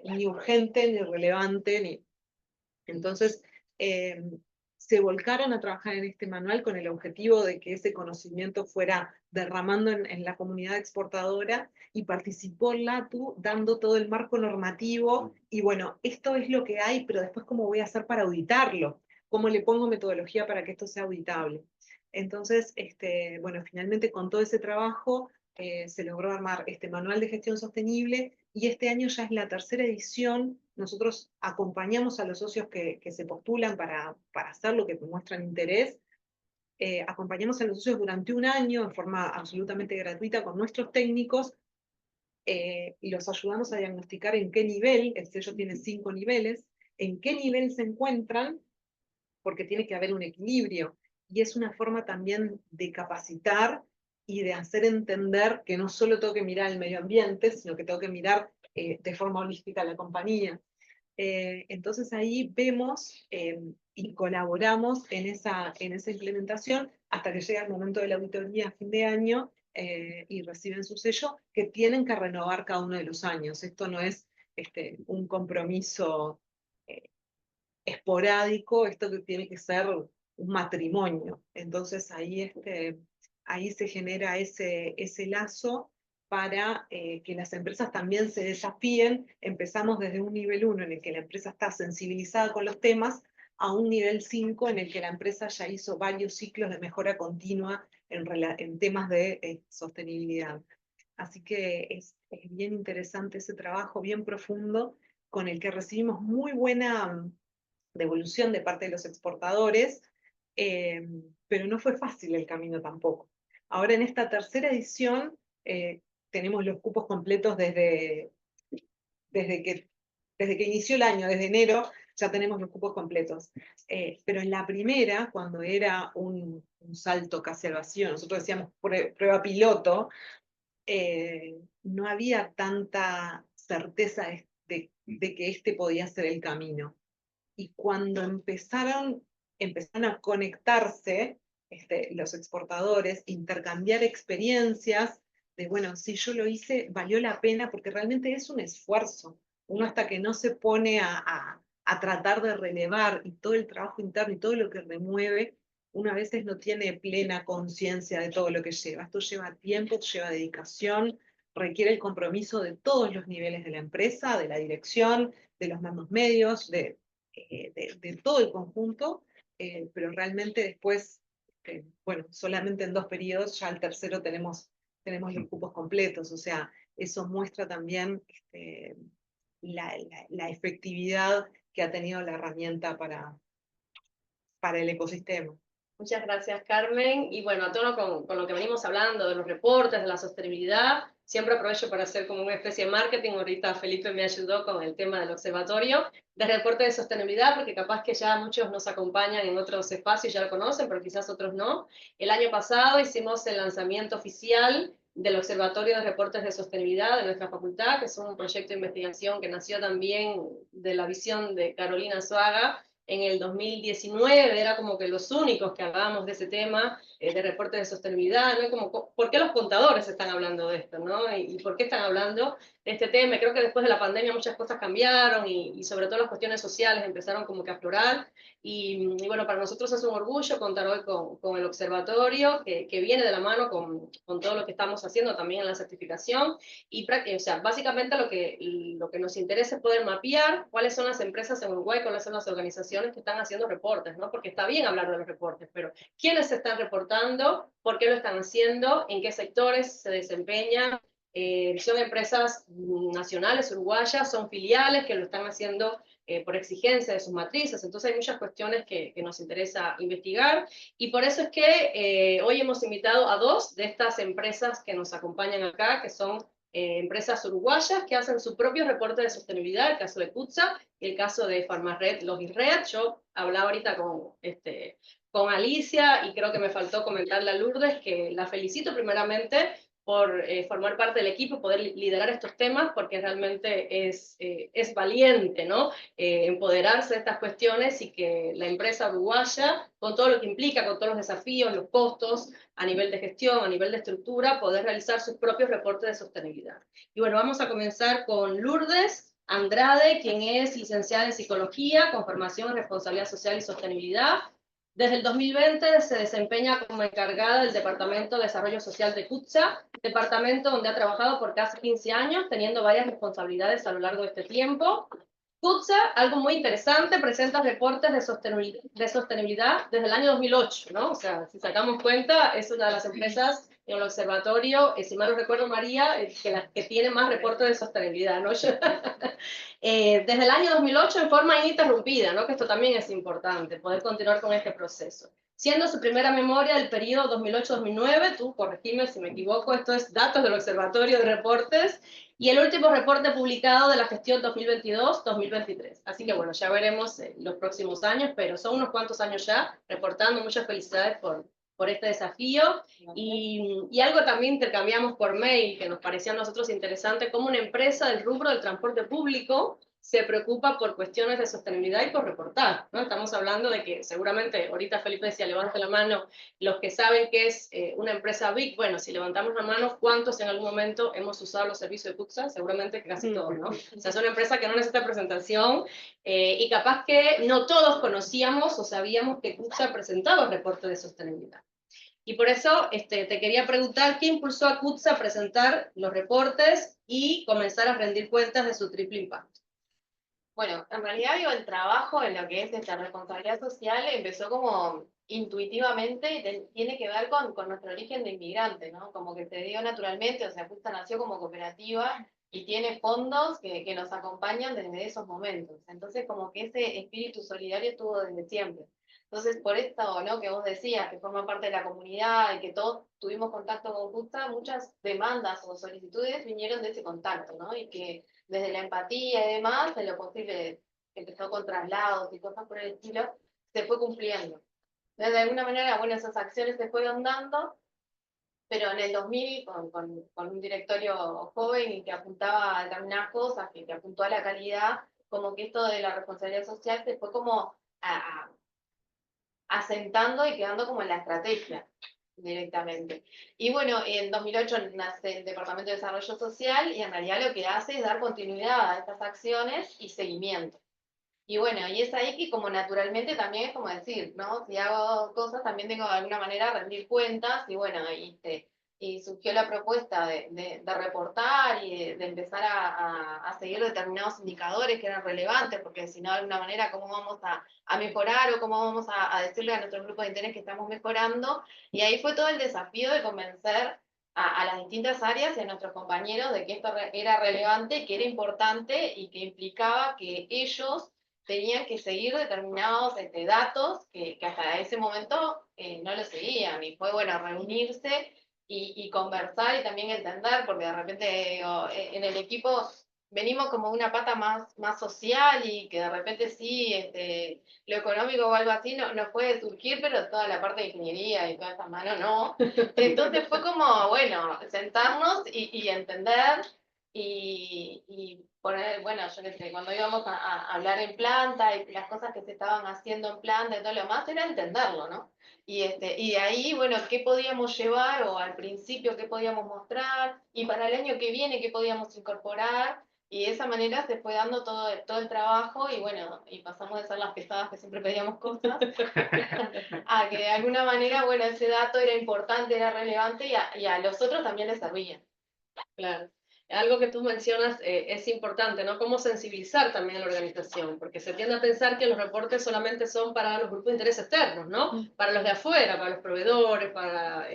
Speaker 5: ni urgente, ni relevante. Entonces, se volcaron a trabajar en este manual con el objetivo de que ese conocimiento fuera derramando en la comunidad exportadora, y participó LATU dando todo el marco normativo, y bueno, esto es lo que hay, pero después cómo voy a hacer para auditarlo, cómo le pongo metodología para que esto sea auditable. Entonces, bueno, finalmente con todo ese trabajo se logró armar este manual de gestión sostenible, y este año ya es la tercera edición. Nosotros acompañamos a los socios que se postulan para hacer lo que muestran interés. Acompañamos a los socios durante un año en forma absolutamente gratuita con nuestros técnicos, y los ayudamos a diagnosticar en qué nivel, el sello tiene 5 niveles, en qué nivel se encuentran, porque tiene que haber un equilibrio. Y es una forma también de capacitar y de hacer entender que no solo tengo que mirar el medio ambiente, sino que tengo que mirar de forma holística la compañía. Entonces ahí vemos y colaboramos en esa implementación hasta que llega el momento de la auditoría a fin de año, y reciben su sello, que tienen que renovar cada uno de los años. Esto no es un compromiso esporádico, esto que tiene que ser un matrimonio. Entonces ahí se genera ese lazo para que las empresas también se desafíen. Empezamos desde un nivel 1 en el que la empresa está sensibilizada con los temas, a un nivel 5 en el que la empresa ya hizo varios ciclos de mejora continua en temas de sostenibilidad. Así que es bien interesante ese trabajo, bien profundo, con el que recibimos muy buena devolución de parte de los exportadores, pero no fue fácil el camino tampoco. Ahora en esta tercera edición tenemos los cupos completos desde que inició el año, desde enero, ya tenemos los cupos completos. Pero en la primera, cuando era un salto casi al vacío, nosotros decíamos prueba piloto, no había tanta certeza de que este podía ser el camino. Y cuando empezaron a conectarse los exportadores, intercambiar experiencias de, bueno, si yo lo hice, valió la pena, porque realmente es un esfuerzo. Uno hasta que no se pone a tratar de relevar, y todo el trabajo interno y todo lo que remueve, uno a veces no tiene plena conciencia de todo lo que lleva. Esto lleva tiempo, lleva dedicación, requiere el compromiso de todos los niveles de la empresa, de la dirección, de los mandos medios, de de todo el conjunto, pero realmente después, bueno, solamente en 2 periodos, ya el tercero tenemos los cupos completos, o sea, eso muestra también la efectividad que ha tenido la herramienta para el ecosistema.
Speaker 1: Muchas gracias, Carmen. Y bueno, a tono con lo que venimos hablando de los reportes, de la sostenibilidad, siempre aprovecho para hacer como una especie de marketing. Ahorita Felipe me ayudó con el tema del observatorio de reporte de sostenibilidad, porque capaz que ya muchos nos acompañan en otros espacios, ya lo conocen, pero quizás otros no. El año pasado hicimos el lanzamiento oficial del Observatorio de Reportes de Sostenibilidad de nuestra facultad, que es un proyecto de investigación que nació también de la visión de Carolina Suaga. En el 2019 era como que los únicos que hablábamos de ese tema, de reportes de sostenibilidad, ¿no? Como, ¿por qué los contadores están hablando de esto, ¿no? Y por qué están hablando de este tema? Creo que después de la pandemia muchas cosas cambiaron y sobre todo las cuestiones sociales empezaron como que a aflorar. Y bueno, para nosotros es un orgullo contar hoy con el observatorio, que viene de la mano con todo lo que estamos haciendo también en la certificación. Y o sea, básicamente lo que nos interesa es poder mapear cuáles son las empresas en Uruguay, cuáles son las organizaciones que están haciendo reportes, ¿no? Porque está bien hablar de los reportes, pero ¿quiénes se están reportando? ¿Por qué lo están haciendo? ¿En qué sectores se desempeñan? Son empresas nacionales uruguayas, son filiales que lo están haciendo por exigencia de sus matrices. Entonces hay muchas cuestiones que nos interesa investigar y por eso es que hoy hemos invitado a 2 de estas empresas que nos acompañan acá, que son empresas uruguayas que hacen su propio reporte de sostenibilidad, el caso de CUTSA y el caso de Farmared Logirred. Yo hablaba ahorita con Alicia y creo que me faltó comentarle a Lourdes que la felicito primeramente por formar parte del equipo, poder liderar estos temas, porque realmente es valiente, ¿no? Empoderarse de estas cuestiones y que la empresa uruguaya, con todo lo que implica, con todos los desafíos, los costos, a nivel de gestión, a nivel de estructura, poder realizar sus propios reportes de sostenibilidad. Y bueno, vamos a comenzar con Lourdes Andrade, quien es licenciada en Psicología, con formación en Responsabilidad Social y Sostenibilidad. Desde el 2020 se desempeña como encargada del Departamento de Desarrollo Social de CUTSA, departamento donde ha trabajado por casi 15 años, teniendo varias responsabilidades a lo largo de este tiempo. CUTSA, algo muy interesante, presenta reportes de sostenibilidad desde el año 2008, ¿no? O sea, si sacamos cuenta, es una de las empresas en el observatorio, si mal no recuerdo, María, que tiene más reportes de sostenibilidad, ¿no? Desde el año 2008 en forma ininterrumpida, ¿no? Que esto también es importante, poder continuar con este proceso. Siendo su primera memoria del periodo 2008-2009, tú corregime si me equivoco, esto es datos del Observatorio de Reportes, y el último reporte publicado de la gestión 2022-2023. Así que bueno, ya veremos los próximos años, pero son unos cuantos años ya reportando. Muchas felicidades por este desafío. Y algo también intercambiamos por mail que nos parecía a nosotros interesante, como una empresa del rubro del transporte público se preocupa por cuestiones de sostenibilidad y por reportar, ¿no? Estamos hablando de que seguramente, ahorita Felipe decía, levante la mano los que saben que es una empresa big. Bueno, si levantamos la mano, ¿cuántos en algún momento hemos usado los servicios de CUTSA? Seguramente casi todos, ¿no? O sea, es una empresa que no necesita presentación y capaz que no todos conocíamos o sabíamos que CUTSA presentaba reportes de sostenibilidad. Y por eso te quería preguntar, ¿qué impulsó a CUTSA a presentar los reportes y comenzar a rendir cuentas de su triple impacto?
Speaker 6: Bueno, en realidad digo, el trabajo en lo que es esta responsabilidad social empezó como intuitivamente y tiene que ver con nuestro origen de inmigrante, ¿no? Como que se dio naturalmente, o sea, Justa nació como cooperativa y tiene fondos que nos acompañan desde esos momentos. Entonces, como que ese espíritu solidario estuvo desde siempre. Entonces, por esto, ¿no? Que vos decías, que forma parte de la comunidad y que todos tuvimos contacto con Justa, muchas demandas o solicitudes vinieron de ese contacto, ¿no? Y que desde la empatía y demás, de lo posible, que empezó con traslados y cosas por el estilo, se fue cumpliendo. Entonces, de alguna manera, bueno, esas acciones se fueron dando, pero en el 2000, con un directorio joven y que apuntaba a determinadas cosas, que apuntó a la calidad, como que esto de la responsabilidad social se fue como asentando y quedando como en la estrategia directamente. Y bueno, en 2008 nace el Departamento de Desarrollo Social y en realidad lo que hace es dar continuidad a estas acciones y seguimiento. Y bueno, y es ahí que como naturalmente también es como decir, ¿no? Si hago cosas también tengo de alguna manera rendir cuentas y bueno, y surgió la propuesta de reportar y de empezar a seguir determinados indicadores que eran relevantes, porque si no, de alguna manera, ¿cómo vamos a mejorar o cómo vamos a decirle a nuestro grupo de interés que estamos mejorando? Y ahí fue todo el desafío de convencer a las distintas áreas y a nuestros compañeros de que esto era relevante, que era importante y que implicaba que ellos tenían que seguir determinados datos que hasta ese momento no lo seguían. Y fue bueno reunirse y conversar y también entender, porque de repente digo, en el equipo venimos como una pata más social y que de repente sí, lo económico o algo así no puede surgir, pero toda la parte de ingeniería y toda esa mano no. Entonces fue como, bueno, sentarnos y entender y poner, bueno, yo qué sé, cuando íbamos a hablar en planta y las cosas que se estaban haciendo en planta y todo lo demás, era entenderlo, ¿no? Y de ahí, bueno, qué podíamos llevar o al principio qué podíamos mostrar y para el año que viene qué podíamos incorporar. Y de esa manera se fue dando todo el trabajo y bueno, y pasamos de ser las pesadas que siempre pedíamos cosas a que de alguna manera, bueno, ese dato era importante, era relevante y a los otros también les servía.
Speaker 1: Claro. Algo que tú mencionas es importante, ¿no? Cómo sensibilizar también a la organización, porque se tiende a pensar que los reportes solamente son para los grupos de interés externos, ¿no? Para los de afuera, para los proveedores, para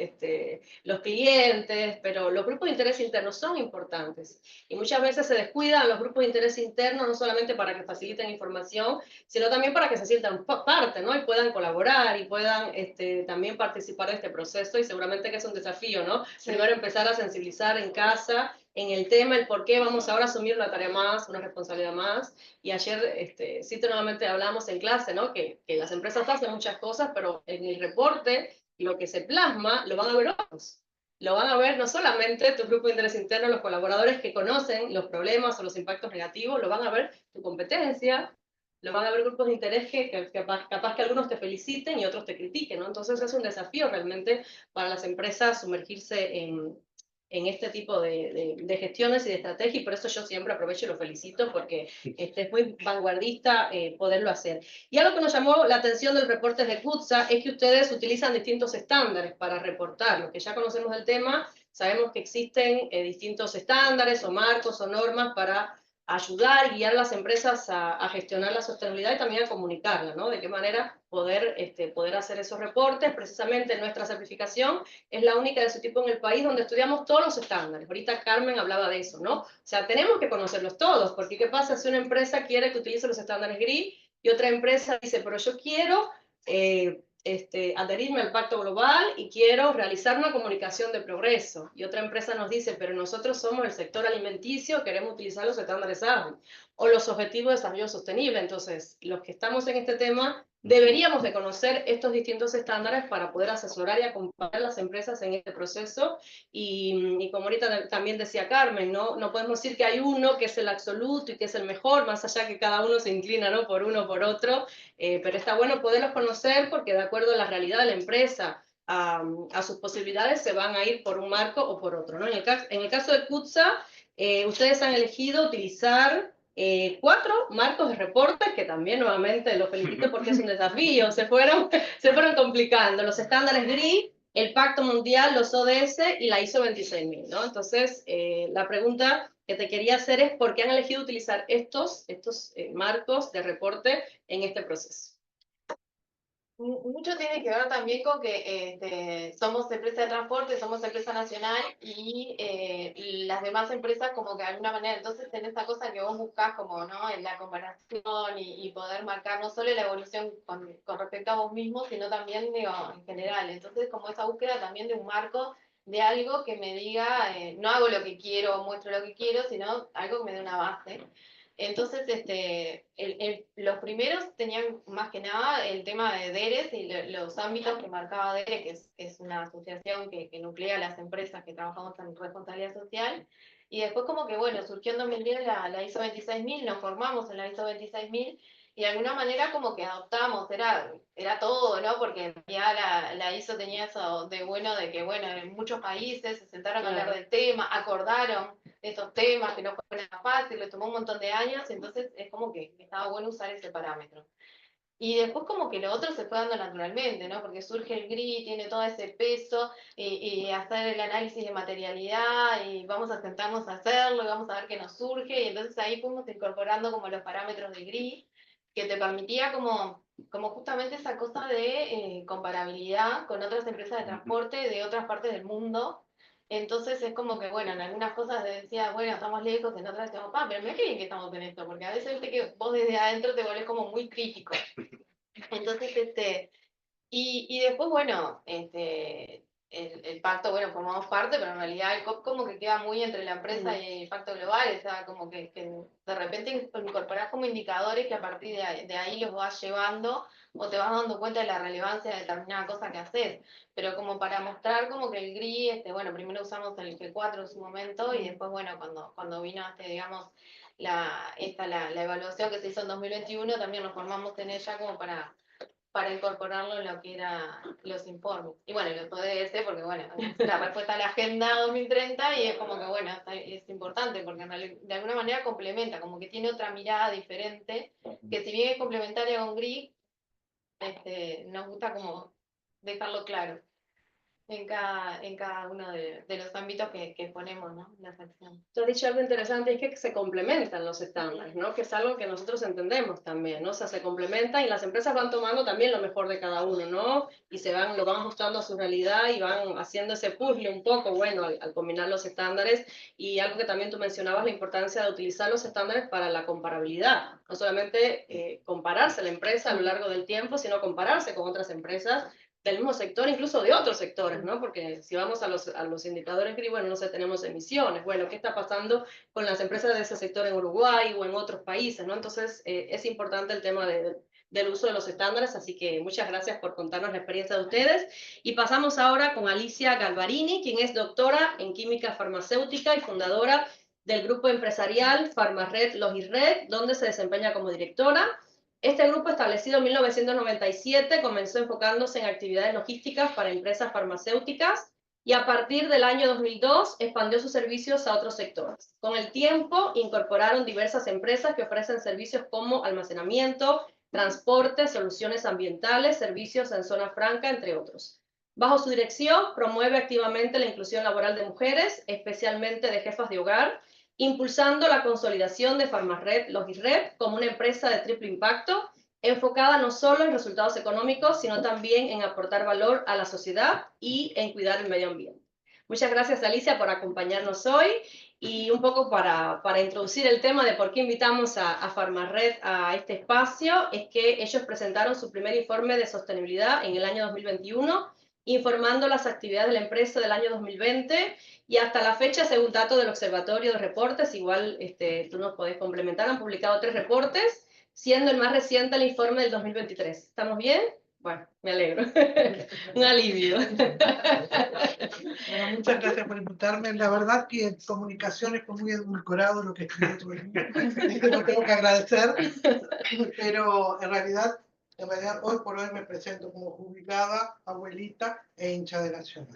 Speaker 1: los clientes, pero los grupos de interés internos son importantes. Y muchas veces se descuidan los grupos de interés internos, no solamente para que faciliten información, sino también para que se sientan parte, ¿no? Y puedan colaborar y puedan también participar de este proceso, y seguramente que es un desafío, ¿no?
Speaker 6: Sí.
Speaker 1: Primero empezar a sensibilizar en casa, en el tema, el por qué vamos ahora a asumir una tarea más, una responsabilidad más. Y ayer, sí, nuevamente hablamos en clase, ¿no? Que las empresas hacen muchas cosas, pero en el reporte, lo que se plasma, lo van a ver otros. Lo van a ver no solamente tu grupo de interés interno, los colaboradores que conocen los problemas o los impactos negativos, lo van a ver tu competencia, lo van a ver grupos de interés que capaz que algunos te feliciten y otros te critiquen, ¿no? Entonces es un desafío realmente para las empresas sumergirse en este tipo de gestiones y de estrategia, y por eso yo siempre aprovecho y lo felicito, porque es muy vanguardista poderlo hacer. Y algo que nos llamó la atención del reporte de CUTSA es que ustedes utilizan distintos estándares para reportar. Los que ya conocemos del tema, sabemos que existen distintos estándares o marcos o normas para ayudar y guiar a las empresas a gestionar la sostenibilidad y también a comunicarla, ¿no? De qué manera poder hacer esos reportes. Precisamente nuestra certificación es la única de su tipo en el país donde estudiamos todos los estándares. Ahorita Carmen hablaba de eso, ¿no? O sea, tenemos que conocerlos todos, porque ¿qué pasa si una empresa quiere que utilice los estándares GRI y otra empresa dice, pero yo quiero adherirme al Pacto Global y quiero realizar una comunicación de progreso? Y otra empresa nos dice, pero nosotros somos el sector alimenticio, queremos utilizar los estándares ASME o los Objetivos de Desarrollo Sostenible. Entonces, los que estamos en este tema deberíamos de conocer estos distintos estándares para poder asesorar y acompañar a las empresas en este proceso. Y como ahorita también decía Carmen, no podemos decir que hay uno que es el absoluto y que es el mejor, más allá que cada uno se inclina, ¿no? Por uno o por otro, pero está bueno poderlos conocer, porque de acuerdo a la realidad de la empresa, a sus posibilidades, se van a ir por un marco o por otro, ¿no? En el caso de CUTSA, ustedes han elegido utilizar 4 marcos de reportes, que también nuevamente los felicito porque es un desafío, se fueron complicando: los estándares GRI, el Pacto Mundial, los ODS y la ISO 26000, ¿no? Entonces, la pregunta que te quería hacer es, ¿por qué han elegido utilizar estos marcos de reporte en este proceso?
Speaker 6: Mucho tiene que ver también con que somos empresa de transporte, somos empresa nacional y las demás empresas como que de alguna manera, entonces tenés esa cosa que vos buscás como, ¿no? En la comparación y poder marcar no solo la evolución con respecto a vos mismo, sino también, digo, en general. Entonces como esa búsqueda también de un marco, de algo que me diga, no hago lo que quiero, muestro lo que quiero, sino algo que me dé una base. Entonces, los primeros tenían más que nada el tema de DERES y los ámbitos que marcaba DERE, que es una asociación que nuclea las empresas que trabajamos en responsabilidad social. Y después como que, bueno, surgió en 2010 la ISO 26000, nos formamos en la ISO 26000 y de alguna manera como que adoptamos, era todo, ¿no? Porque ya la ISO tenía eso de bueno, de que, bueno, en muchos países se sentaron a hablar del tema, acordaron estos temas que no fue nada fácil, le tomó un montón de años, entonces es como que estaba bueno usar ese parámetro. Y después como que lo otro se fue dando naturalmente, ¿no? Porque surge el GRI, tiene todo ese peso, y hacer el análisis de materialidad, y vamos a sentarnos a hacerlo, y vamos a ver qué nos surge, y entonces ahí fuimos incorporando como los parámetros del GRI, que te permitía como justamente esa cosa de comparabilidad con otras empresas de transporte de otras partes del mundo. Entonces es como que, bueno, en algunas cosas decía, bueno, estamos lejos, en otras decíamos, pero mira qué bien que estamos en esto, porque a veces viste que vos desde adentro te volvés como muy crítico. Entonces, y después, bueno, el pacto, bueno, formamos parte, pero en realidad el COP como que queda muy entre la empresa y el pacto global, o sea, como que de repente incorporás como indicadores que a partir de ahí los vas llevando o te vas dando cuenta de la relevancia de determinada cosa que haces, pero como para mostrar como que el GRI, bueno, primero usamos el G4 en su momento y después, bueno, cuando vino, digamos, la evaluación que se hizo en 2021, también nos formamos en ella como para incorporarlo en lo que eran los informes. Y bueno, los ODS, porque bueno, es la respuesta a la Agenda 2030 y es como que bueno, es importante porque de alguna manera complementa, como que tiene otra mirada diferente, que si bien es complementaria con GRI, nos gusta como dejarlo claro en cada uno de los ámbitos que ponemos, ¿no? Las acciones.
Speaker 1: Tú has dicho algo interesante, es que se complementan los estándares, ¿no? Que es algo que nosotros entendemos también, ¿no? O sea, se complementan y las empresas van tomando también lo mejor de cada uno, ¿no? Y lo van ajustando a su realidad y van haciendo ese puzzle un poco, bueno, al combinar los estándares. Y algo que también tú mencionabas, la importancia de utilizar los estándares para la comparabilidad. No solamente compararse la empresa a lo largo del tiempo, sino compararse con otras empresas del mismo sector, incluso de otros sectores, ¿no? Porque si vamos a los indicadores GRI, bueno, no sé, tenemos emisiones, bueno, ¿qué está pasando con las empresas de ese sector en Uruguay o en otros países, ¿no? Entonces, es importante el tema del uso de los estándares, así que muchas gracias por contarnos la experiencia de ustedes. Y pasamos ahora con Alicia Galvarini, quien es doctora en química farmacéutica y fundadora del grupo empresarial Farmared Logirred, donde se desempeña como directora. Este grupo, establecido en 1997, comenzó enfocándose en actividades logísticas para empresas farmacéuticas y a partir del año 2002 expandió sus servicios a otros sectores. Con el tiempo, incorporaron diversas empresas que ofrecen servicios como almacenamiento, transporte, soluciones ambientales, servicios en zona franca, entre otros. Bajo su dirección, promueve activamente la inclusión laboral de mujeres, especialmente de jefas de hogar, impulsando la consolidación de Farmared Logirred como una empresa de triple impacto, enfocada no solo en resultados económicos, sino también en aportar valor a la sociedad y en cuidar el medio ambiente. Muchas gracias, Alicia, por acompañarnos hoy y un poco para introducir el tema de por qué invitamos a Farmared a este espacio, es que ellos presentaron su primer informe de sostenibilidad en el año 2021, informando las actividades de la empresa del año 2020 y hasta la fecha, según datos del Observatorio de Reportes, igual tú nos podés complementar, han publicado 3 reportes, siendo el más reciente el informe del 2023. ¿Estamos bien? Bueno, me alegro. Un alivio.
Speaker 7: Bueno, muchas gracias por invitarme. La verdad que en comunicaciones fue muy edulcorado lo que escribió todo el mundo. Lo tengo que agradecer, pero en realidad hoy por hoy me presento como jubilada, abuelita e hincha de Nacional.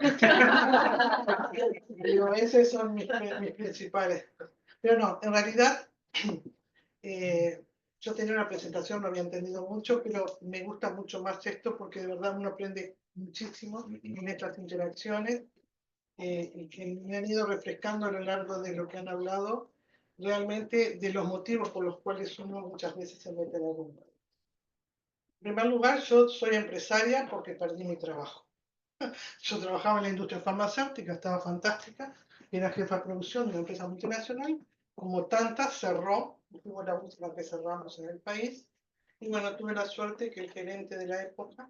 Speaker 7: Digo, esos son mis principales. Pero no, en realidad yo tenía una presentación, no había entendido mucho, pero me gusta mucho más esto porque de verdad uno aprende muchísimo en estas interacciones y que me han ido refrescando a lo largo de lo que han hablado, realmente de los motivos por los cuales uno muchas veces se mete en algún lugar. En primer lugar, yo soy empresaria porque perdí mi trabajo. Yo trabajaba en la industria farmacéutica, estaba fantástica, era jefa de producción de una empresa multinacional, como tantas cerró, fuimos la última que cerramos en el país, y bueno, tuve la suerte que el gerente de la época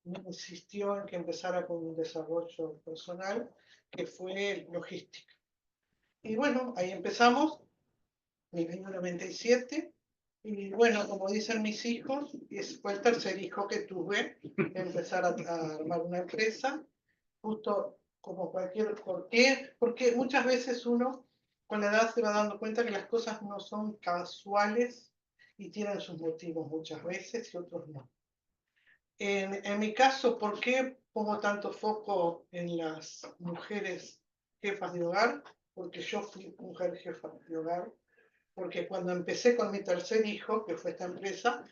Speaker 7: me insistió en que empezara con un desarrollo personal que fue logística. Y bueno, ahí empezamos, en el año 97, y bueno, como dicen mis hijos, fue el tercer hijo que tuve, empezar a armar una empresa, justo como cualquier... ¿Por qué? Porque muchas veces uno con la edad se va dando cuenta que las cosas no son casuales y tienen sus motivos muchas veces y otros no. En mi caso, ¿por qué pongo tanto foco en las mujeres jefas de hogar? Porque yo fui mujer jefa de hogar, porque cuando empecé con mi tercer hijo, que fue esta empresa,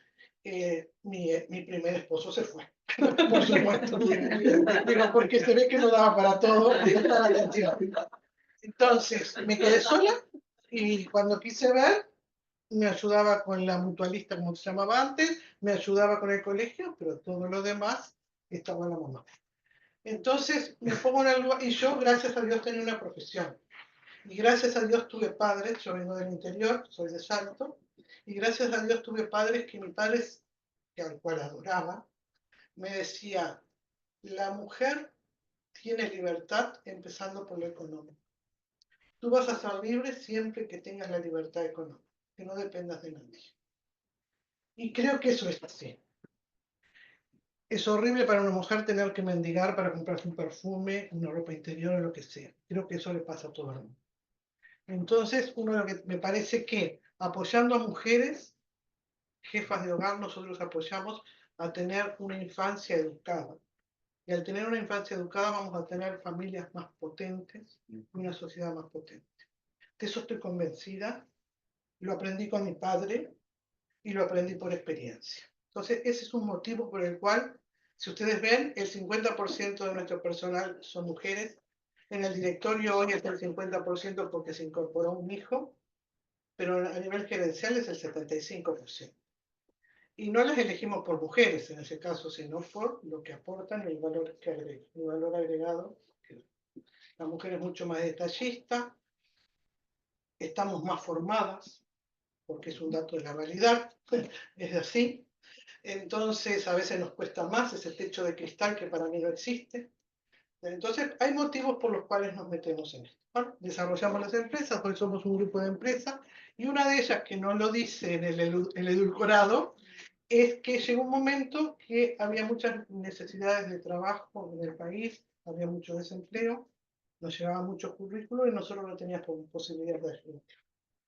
Speaker 7: mi primer esposo se fue. Por supuesto. Digo, porque se ve que no daba para todo la atención. Entonces me quedé sola y cuando quise ver, me ayudaba con la mutualista, como se llamaba antes, me ayudaba con el colegio, pero todo lo demás estaba la mamá. Entonces me pongo en el lugar, y yo, gracias a Dios, tenía una profesión. Y gracias a Dios tuve padres, yo vengo del interior, soy de Salto, y gracias a Dios tuve padres que mi padre, que al cual adoraba, me decía, la mujer tiene libertad empezando por lo económico. Tú vas a ser libre siempre que tengas la libertad económica, que no dependas de nadie. Y creo que eso es así. Es horrible para una mujer tener que mendigar para comprarse un perfume, una ropa interior o lo que sea. Creo que eso le pasa a todo el mundo. Entonces, me parece que apoyando a mujeres, jefas de hogar, nosotros apoyamos a tener una infancia educada. Y al tener una infancia educada vamos a tener familias más potentes y una sociedad más potente. De eso estoy convencida. Lo aprendí con mi padre y lo aprendí por experiencia. Entonces, ese es un motivo por el cual, si ustedes ven, el 50% de nuestro personal son mujeres. En el directorio hoy es el 50% porque se incorporó un hijo, pero a nivel gerencial es el 75%. Y no las elegimos por mujeres en ese caso, sino por lo que aportan y el valor que agregan, el valor agregado. La mujer es mucho más detallista, estamos más formadas, porque es un dato de la realidad, es así. Entonces a veces nos cuesta más ese techo de cristal que para mí no existe. Entonces hay motivos por los cuales nos metemos en esto. Bueno, desarrollamos las empresas, hoy somos un grupo de empresas, y una de ellas, que no lo dice en el edulcorado, es que llegó un momento que había muchas necesidades de trabajo en el país, había mucho desempleo, nos llegaban muchos currículos y nosotros no teníamos posibilidad de ayudar.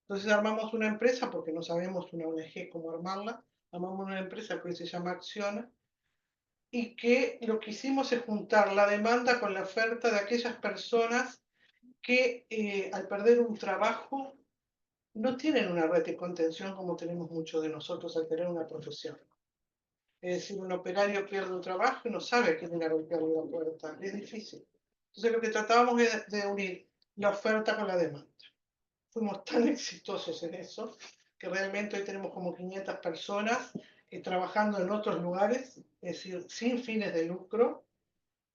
Speaker 7: Entonces armamos una empresa, porque no sabemos una ONG cómo armarla, armamos una empresa que se llama Acciona, y que lo que hicimos es juntar la demanda con la oferta de aquellas personas que al perder un trabajo no tienen una red de contención como tenemos muchos de nosotros al tener una profesión. Es decir, un operario pierde un trabajo y no sabe a quién ir a golpearle la puerta. Es difícil. Entonces lo que tratábamos es de unir la oferta con la demanda. Fuimos tan exitosos en eso que realmente hoy tenemos como 500 personas trabajando en otros lugares, es decir, sin fines de lucro.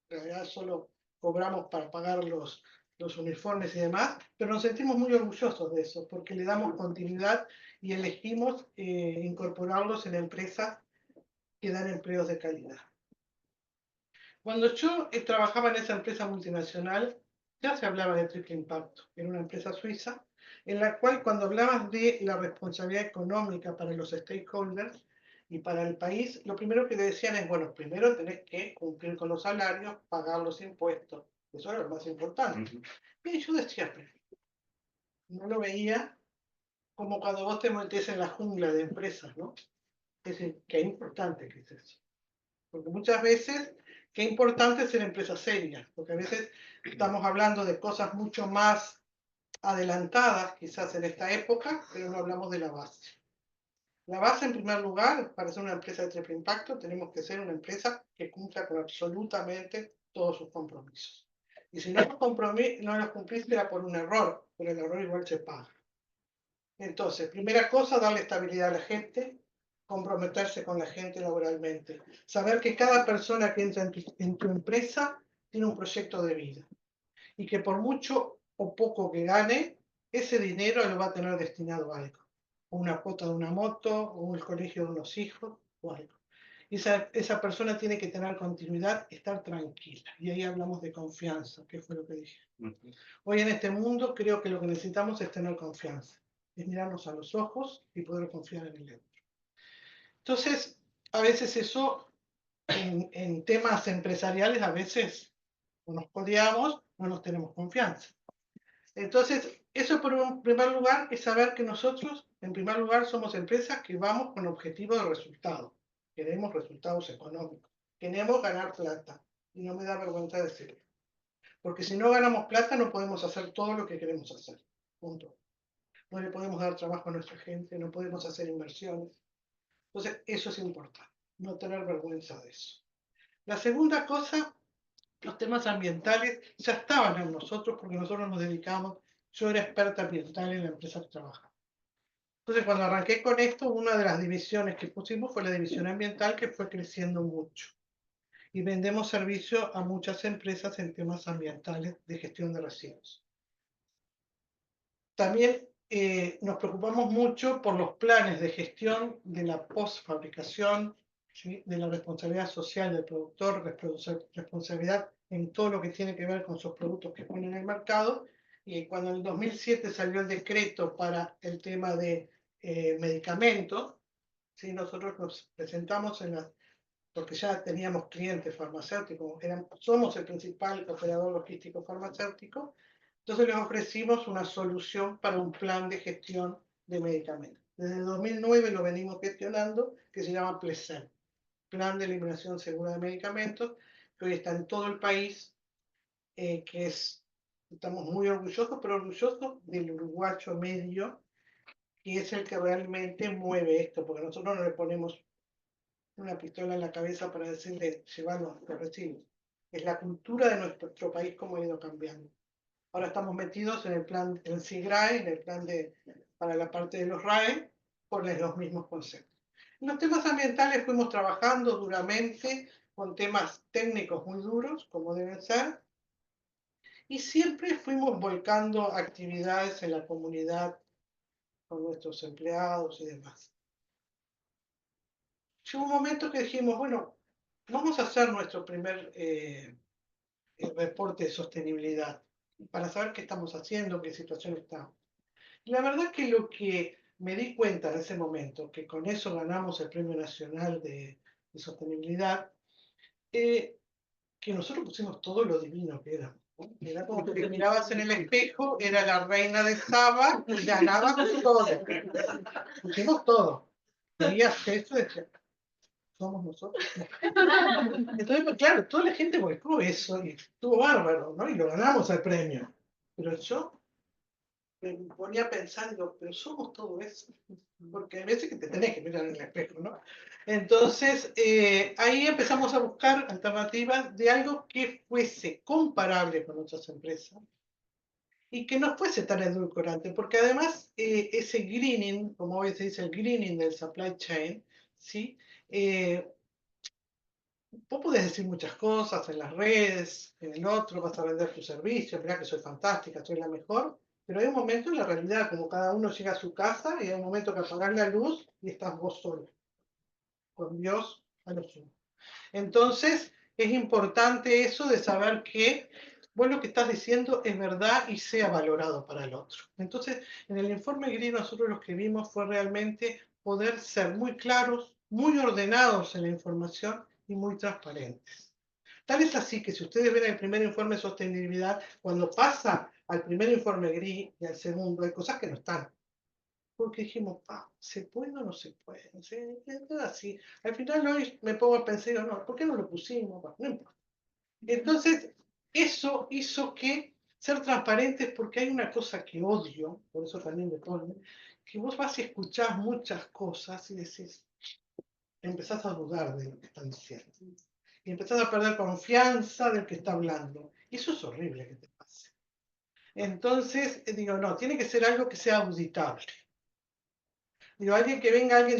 Speaker 7: En realidad solo cobramos para pagar los uniformes y demás, pero nos sentimos muy orgullosos de eso, porque le damos continuidad y elegimos incorporarlos en empresas que dan empleos de calidad. Cuando yo trabajaba en esa empresa multinacional, ya se hablaba de triple impacto. Era una empresa suiza en la cual, cuando hablabas de la responsabilidad económica para los stakeholders y para el país, lo primero que te decían es, bueno, primero tenés que cumplir con los salarios, pagar los impuestos. Eso era lo más importante. Y yo decía, pero no lo veía como cuando vos te metés en la jungla de empresas, ¿no? Es decir, qué importante que es eso. Porque muchas veces, qué importante es ser empresa seria, porque a veces estamos hablando de cosas mucho más adelantadas, quizás en esta época, pero no hablamos de la base. La base, en primer lugar, para ser una empresa de triple impacto, tenemos que ser una empresa que cumpla con absolutamente todos sus compromisos. Y si no los cumplís, será por un error, pero el error igual se paga. Entonces, primera cosa, darle estabilidad a la gente, comprometerse con la gente laboralmente, saber que cada persona que entra en tu empresa tiene un proyecto de vida y que por mucho o poco que gane, ese dinero lo va a tener destinado a algo, o una cuota de una moto, o el colegio de unos hijos, o algo. Y esa persona tiene que tener continuidad, estar tranquila. Y ahí hablamos de confianza, que fue lo que dije. Hoy en este mundo creo que lo que necesitamos es tener confianza, es mirarnos a los ojos y poder confiar en el otro. Entonces, a veces eso, en temas empresariales, a veces o nos codeamos, no nos tenemos confianza. Entonces, eso por un primer lugar es saber que nosotros, en primer lugar, somos empresas que vamos con objetivo de resultado. Queremos resultados económicos, queremos ganar plata. Y no me da vergüenza decirlo. Porque si no ganamos plata, no podemos hacer todo lo que queremos hacer. Punto. No le podemos dar trabajo a nuestra gente, no podemos hacer inversiones. Entonces, eso es importante, no tener vergüenza de eso. La segunda cosa, los temas ambientales ya estaban en nosotros porque nosotros nos dedicamos, yo era experta ambiental en la empresa que trabajaba. Entonces, cuando arranqué con esto, una de las divisiones que pusimos fue la división ambiental, que fue creciendo mucho. Y vendemos servicio a muchas empresas en temas ambientales de gestión de residuos. También nos preocupamos mucho por los planes de gestión de la postfabricación, ¿sí? De la responsabilidad social del productor, responsabilidad en todo lo que tiene que ver con sus productos que ponen en el mercado. Y cuando en el 2007 salió el decreto para el tema de medicamentos, ¿sí? Nosotros nos presentamos porque ya teníamos clientes farmacéuticos, somos el principal operador logístico farmacéutico, entonces les ofrecimos una solución para un plan de gestión de medicamentos. Desde 2009 lo venimos gestionando, que se llama PLESEM, Plan de Eliminación Segura de Medicamentos, que hoy está en todo el país, estamos muy orgullosos, pero orgullosos del uruguayo medio, que es el que realmente mueve esto, porque nosotros no le ponemos una pistola en la cabeza para decirle, llevar los residuos. Es la cultura de nuestro país como ha ido cambiando. Ahora estamos metidos en el plan del SIGRAE, en el plan para la parte de los RAE, con los mismos conceptos. En los temas ambientales fuimos trabajando duramente con temas técnicos muy duros, como deben ser, y siempre fuimos volcando actividades en la comunidad con nuestros empleados y demás. Llegó un momento que dijimos, bueno, vamos a hacer nuestro primer reporte de sostenibilidad para saber qué estamos haciendo, qué situación estamos. Y la verdad que lo que me di cuenta en ese momento, que con eso ganamos el Premio Nacional de Sostenibilidad, que nosotros pusimos todo lo divino que éramos. Era como que te mirabas en el espejo, era la reina de Saba y ganaba todo. Pusimos todo. Veías eso y decías, somos nosotros. Entonces, pues, claro, toda la gente volcó eso y estuvo bárbaro, ¿no? Y lo ganamos el premio. Pero yo me ponía pensando, pero somos todo eso. Porque hay veces que te tenés que mirar en el espejo, ¿no? Entonces, ahí empezamos a buscar alternativas de algo que fuese comparable con otras empresas y que no fuese tan edulcorante, porque además ese greening, como hoy se dice el greening del supply chain, ¿sí? Vos podés decir muchas cosas en las redes, en el otro, vas a vender tu servicio, mirá que soy fantástica, soy la mejor, pero hay un momento en la realidad, como cada uno llega a su casa y hay un momento que apagar la luz y estás vos solo, con Dios a lo sumo. Entonces, es importante eso de saber que vos lo que estás diciendo es verdad y sea valorado para el otro. Entonces, en el informe GRI nosotros lo que vimos fue realmente poder ser muy claros, muy ordenados en la información y muy transparentes. Tal es así que si ustedes ven el primer informe de sostenibilidad, cuando pasa al primer informe GRI y al segundo, hay cosas que no están. Porque dijimos, ¿se puede o no se puede? Así. Al final hoy me pongo a pensar, no, ¿por qué no lo pusimos? Bueno, no importa. Entonces, eso hizo que ser transparentes, porque hay una cosa que odio, por eso también me pone, que vos vas y escuchás muchas cosas y decís, empezás a dudar de lo que están diciendo. Y empezás a perder confianza del que está hablando. Y eso es horrible que te pase. Entonces, digo, no, tiene que ser algo que sea auditable. Digo, alguien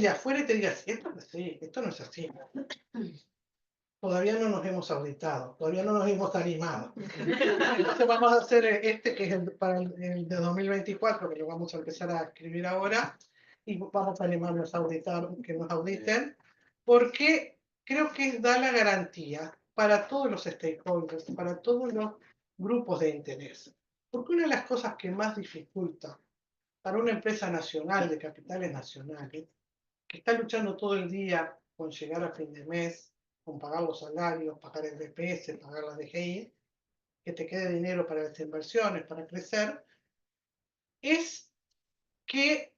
Speaker 7: de afuera y te diga, esto no es así, esto no es así. Todavía no nos hemos auditado, todavía no nos hemos animado. Entonces vamos a hacer este, que es para el de 2024, que lo vamos a empezar a escribir ahora, y vamos a animarnos a auditar, que nos auditen, porque creo que da la garantía para todos los stakeholders, para todos los grupos de interés. Porque una de las cosas que más dificulta para una empresa nacional de capitales nacionales, que está luchando todo el día con llegar a fin de mes, con pagar los salarios, pagar el BPS, pagar la DGI, que te quede dinero para las inversiones, para crecer, es que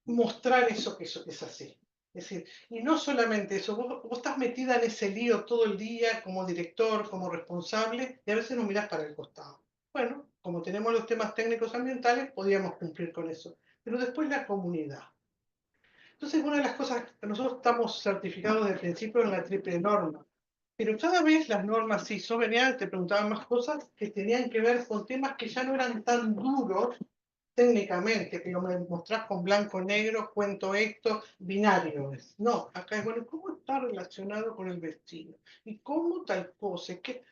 Speaker 7: mostrar eso que es así. Es decir, y no solamente eso, vos estás metida en ese lío todo el día como director, como responsable, y a veces no mirás para el costado. Bueno, como tenemos los temas técnicos ambientales, podíamos cumplir con eso. Pero después la comunidad. Entonces, una de las cosas, nosotros estamos certificados de principio en la triple norma, pero cada vez las normas sí venían, te preguntaban más cosas que tenían que ver con temas que ya no eran tan duros técnicamente, que lo me mostrás con blanco, negro, cuento esto, binario es. No, acá es, bueno, ¿cómo está relacionado con el vecino? ¿Y cómo tal cosa? ¿Qué?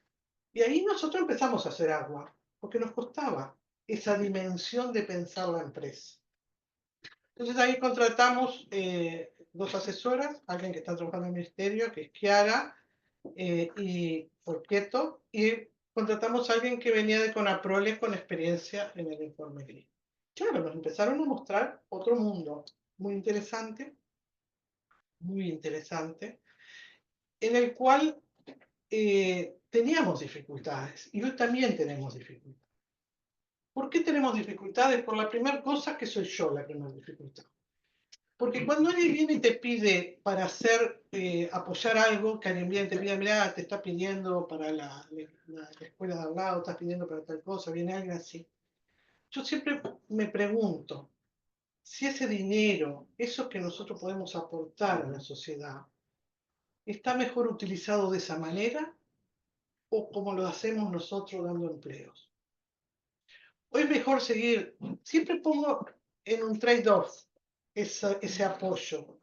Speaker 7: Y ahí nosotros empezamos a hacer agua, porque nos costaba esa dimensión de pensar la empresa. Entonces ahí contratamos 2 asesoras, alguien que está trabajando en el ministerio, que es Chiara, y Porqueto, y contratamos a alguien que venía de Conaprole con experiencia en el informe GRI. Claro, nos empezaron a mostrar otro mundo muy interesante, en el cual teníamos dificultades, y hoy también tenemos dificultades. ¿Por qué tenemos dificultades? Por la primera cosa que soy yo la primera dificultad. Porque cuando alguien viene y te pide para hacer, apoyar algo, que alguien viene y te pide, mira, te está pidiendo para la escuela de al lado, estás pidiendo para tal cosa, viene alguien así. Yo siempre me pregunto si ese dinero, eso que nosotros podemos aportar a la sociedad, está mejor utilizado de esa manera o como lo hacemos nosotros dando empleos. O es mejor seguir, siempre pongo en un trade-off ese apoyo.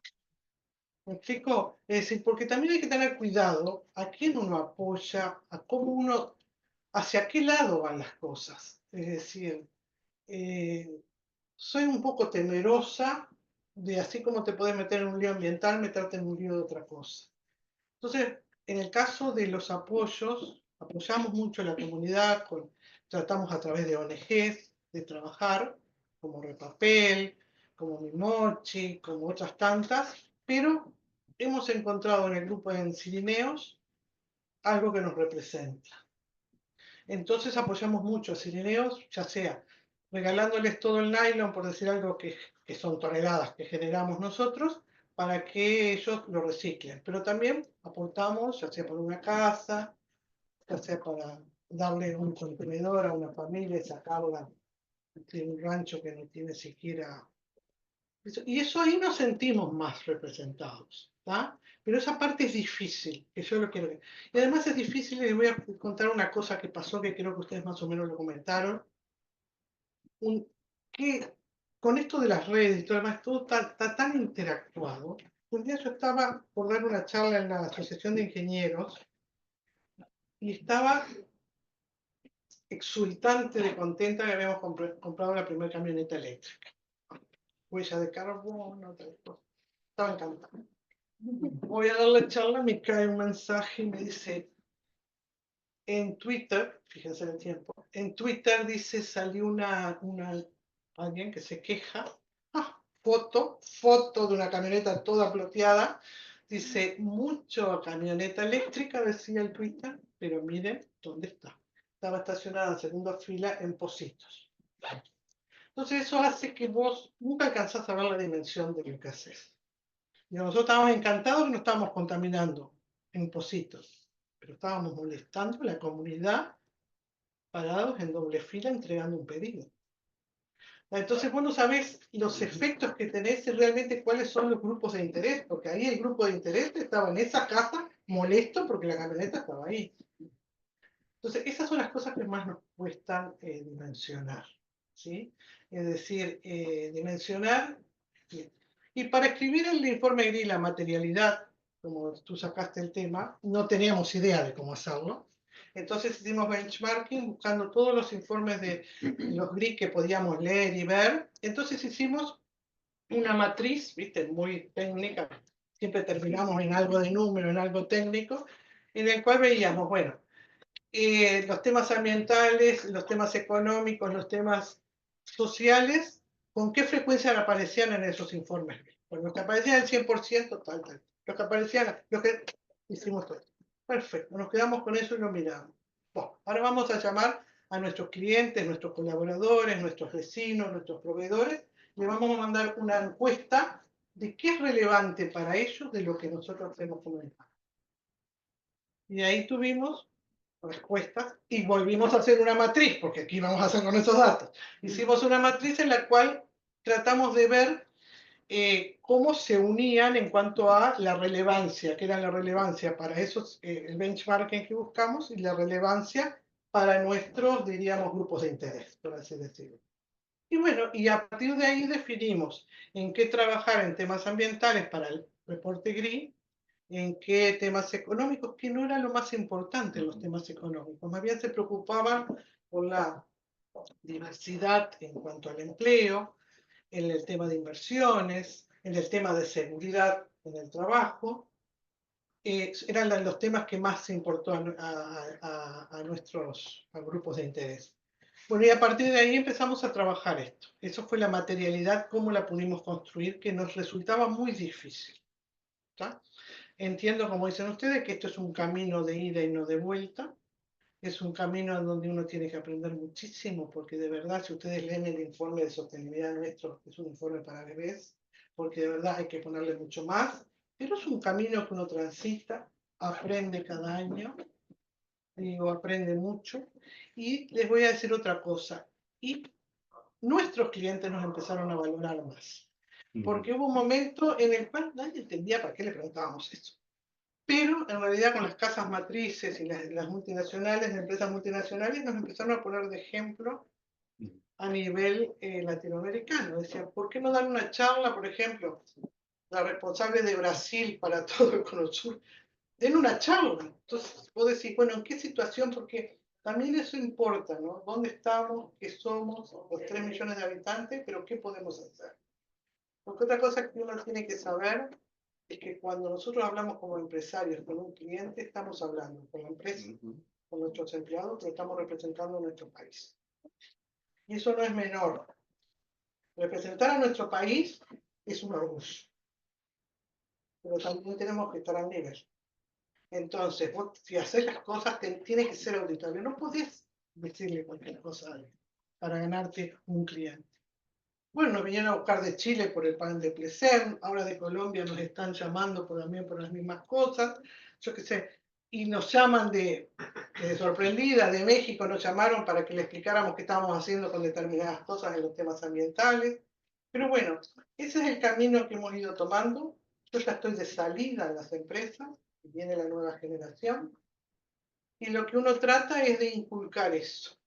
Speaker 7: ¿Me explico? Es decir, porque también hay que tener cuidado a quién uno apoya, a cómo uno, hacia qué lado van las cosas. Es decir, soy un poco temerosa de, así como te puedes meter en un lío ambiental, meterte en un lío de otra cosa. Entonces, en el caso de los apoyos, apoyamos mucho a la comunidad, tratamos a través de ONGs de trabajar, como Repapel, como Mimochi, como otras tantas, pero hemos encontrado en el grupo de Cirineos algo que nos representa. Entonces apoyamos mucho a Cirineos, ya sea regalándoles todo el nylon, por decir algo que son toneladas que generamos nosotros, para que ellos lo reciclen. Pero también aportamos, ya sea para una casa, ya sea para darle un contenedor a una familia y sacarla de un rancho que no tiene siquiera... Y eso ahí nos sentimos más representados, ¿tá? Pero esa parte es difícil, que yo lo quiero ver. Y además es difícil, les voy a contar una cosa que pasó, que creo que ustedes más o menos lo comentaron, que con esto de las redes y todo lo demás, todo está tan interactuado. Un día yo estaba por dar una charla en la Asociación de Ingenieros y estaba exultante de contenta que habíamos comprado la primera camioneta eléctrica. Huella de carbono, tal cosa. Estaba encantada. Voy a dar la charla, me cae un mensaje y me dice, en Twitter, fíjense el tiempo, en Twitter dice, salió alguien que se queja, foto de una camioneta toda ploteada, dice, mucho camioneta eléctrica, decía el Twitter, pero miren dónde está. Estaba estacionada en segunda fila en Pocitos. Entonces eso hace que vos nunca alcanzás a ver la dimensión de lo que haces. Y nosotros estábamos encantados que no estábamos contaminando en Pocitos, pero estábamos molestando a la comunidad parados en doble fila entregando un pedido. Entonces vos no sabés los efectos que tenés y realmente cuáles son los grupos de interés, porque ahí el grupo de interés estaba en esa casa molesto porque la camioneta estaba ahí. Entonces esas son las cosas que más nos cuestan dimensionar, ¿sí? Es decir, dimensionar. Y para escribir el informe GRI, la materialidad, como tú sacaste el tema, no teníamos idea de cómo hacerlo. Entonces hicimos benchmarking buscando todos los informes de los GRI que podíamos leer y ver. Entonces hicimos una matriz, ¿viste? Muy técnica. Siempre terminamos en algo de número, en algo técnico, en el cual veíamos, bueno, los temas ambientales, los temas económicos, los temas sociales, ¿con qué frecuencia aparecían en esos informes? Pues los que aparecían el 100%, tal. Los que aparecían, los que hicimos todo. Perfecto, nos quedamos con eso y lo miramos. Bueno, ahora vamos a llamar a nuestros clientes, nuestros colaboradores, nuestros vecinos, nuestros proveedores, y les vamos a mandar una encuesta de qué es relevante para ellos de lo que nosotros hacemos como empresa. Y ahí tuvimos respuestas y volvimos a hacer una matriz, porque aquí vamos a hacer con esos datos. Hicimos una matriz en la cual tratamos de ver cómo se unían en cuanto a la relevancia, que era la relevancia para esos, el benchmarking que buscamos y la relevancia para nuestros, diríamos, grupos de interés, por así decirlo. Y bueno, y a partir de ahí definimos en qué trabajar en temas ambientales para el reporte GRI, en qué temas económicos, que no era lo más importante los temas económicos, más bien se preocupaban por la diversidad en cuanto al empleo, en el tema de inversiones, en el tema de seguridad en el trabajo. Eran los temas que más se importó a nuestros grupos de interés. Bueno, y a partir de ahí empezamos a trabajar esto. Eso fue la materialidad, cómo la pudimos construir, que nos resultaba muy difícil. ¿Está? Entiendo, como dicen ustedes, que esto es un camino de ida y no de vuelta. Es un camino en donde uno tiene que aprender muchísimo, porque de verdad, si ustedes leen el informe de sostenibilidad nuestro, es un informe para bebés, porque de verdad hay que ponerle mucho más, pero es un camino que uno transita, aprende cada año, digo, aprende mucho, y les voy a decir otra cosa, y nuestros clientes nos empezaron a valorar más, porque hubo un momento en el cual nadie entendía para qué le preguntábamos eso. Pero en realidad con las casas matrices y las multinacionales, las empresas multinacionales, nos empezaron a poner de ejemplo a nivel latinoamericano. Decían, ¿por qué no dar una charla, por ejemplo, la responsable de Brasil para todo el Cono Sur? Den una charla. Entonces vos decís, bueno, ¿en qué situación? Porque también eso importa, ¿no? ¿Dónde estamos? ¿Qué somos? Los 3 millones de habitantes, pero ¿qué podemos hacer? Porque otra cosa que uno tiene que saber es que cuando nosotros hablamos como empresarios con un cliente, estamos hablando con la empresa, con nuestros empleados, pero estamos representando a nuestro país. Y eso no es menor. Representar a nuestro país es un orgullo. Pero también tenemos que estar al nivel. Entonces, vos, si haces las cosas, tiene que ser auditable. No podés decirle cualquier cosa a alguien para ganarte un cliente. Bueno, nos vinieron a buscar de Chile por el pan de Plesen, ahora de Colombia nos están llamando también por las mismas cosas, yo qué sé, y nos llaman de sorprendida, de México nos llamaron para que le explicáramos qué estábamos haciendo con determinadas cosas en los temas ambientales. Pero bueno, ese es el camino que hemos ido tomando. Yo ya estoy de salida en las empresas, viene la nueva generación, y lo que uno trata es de inculcar eso,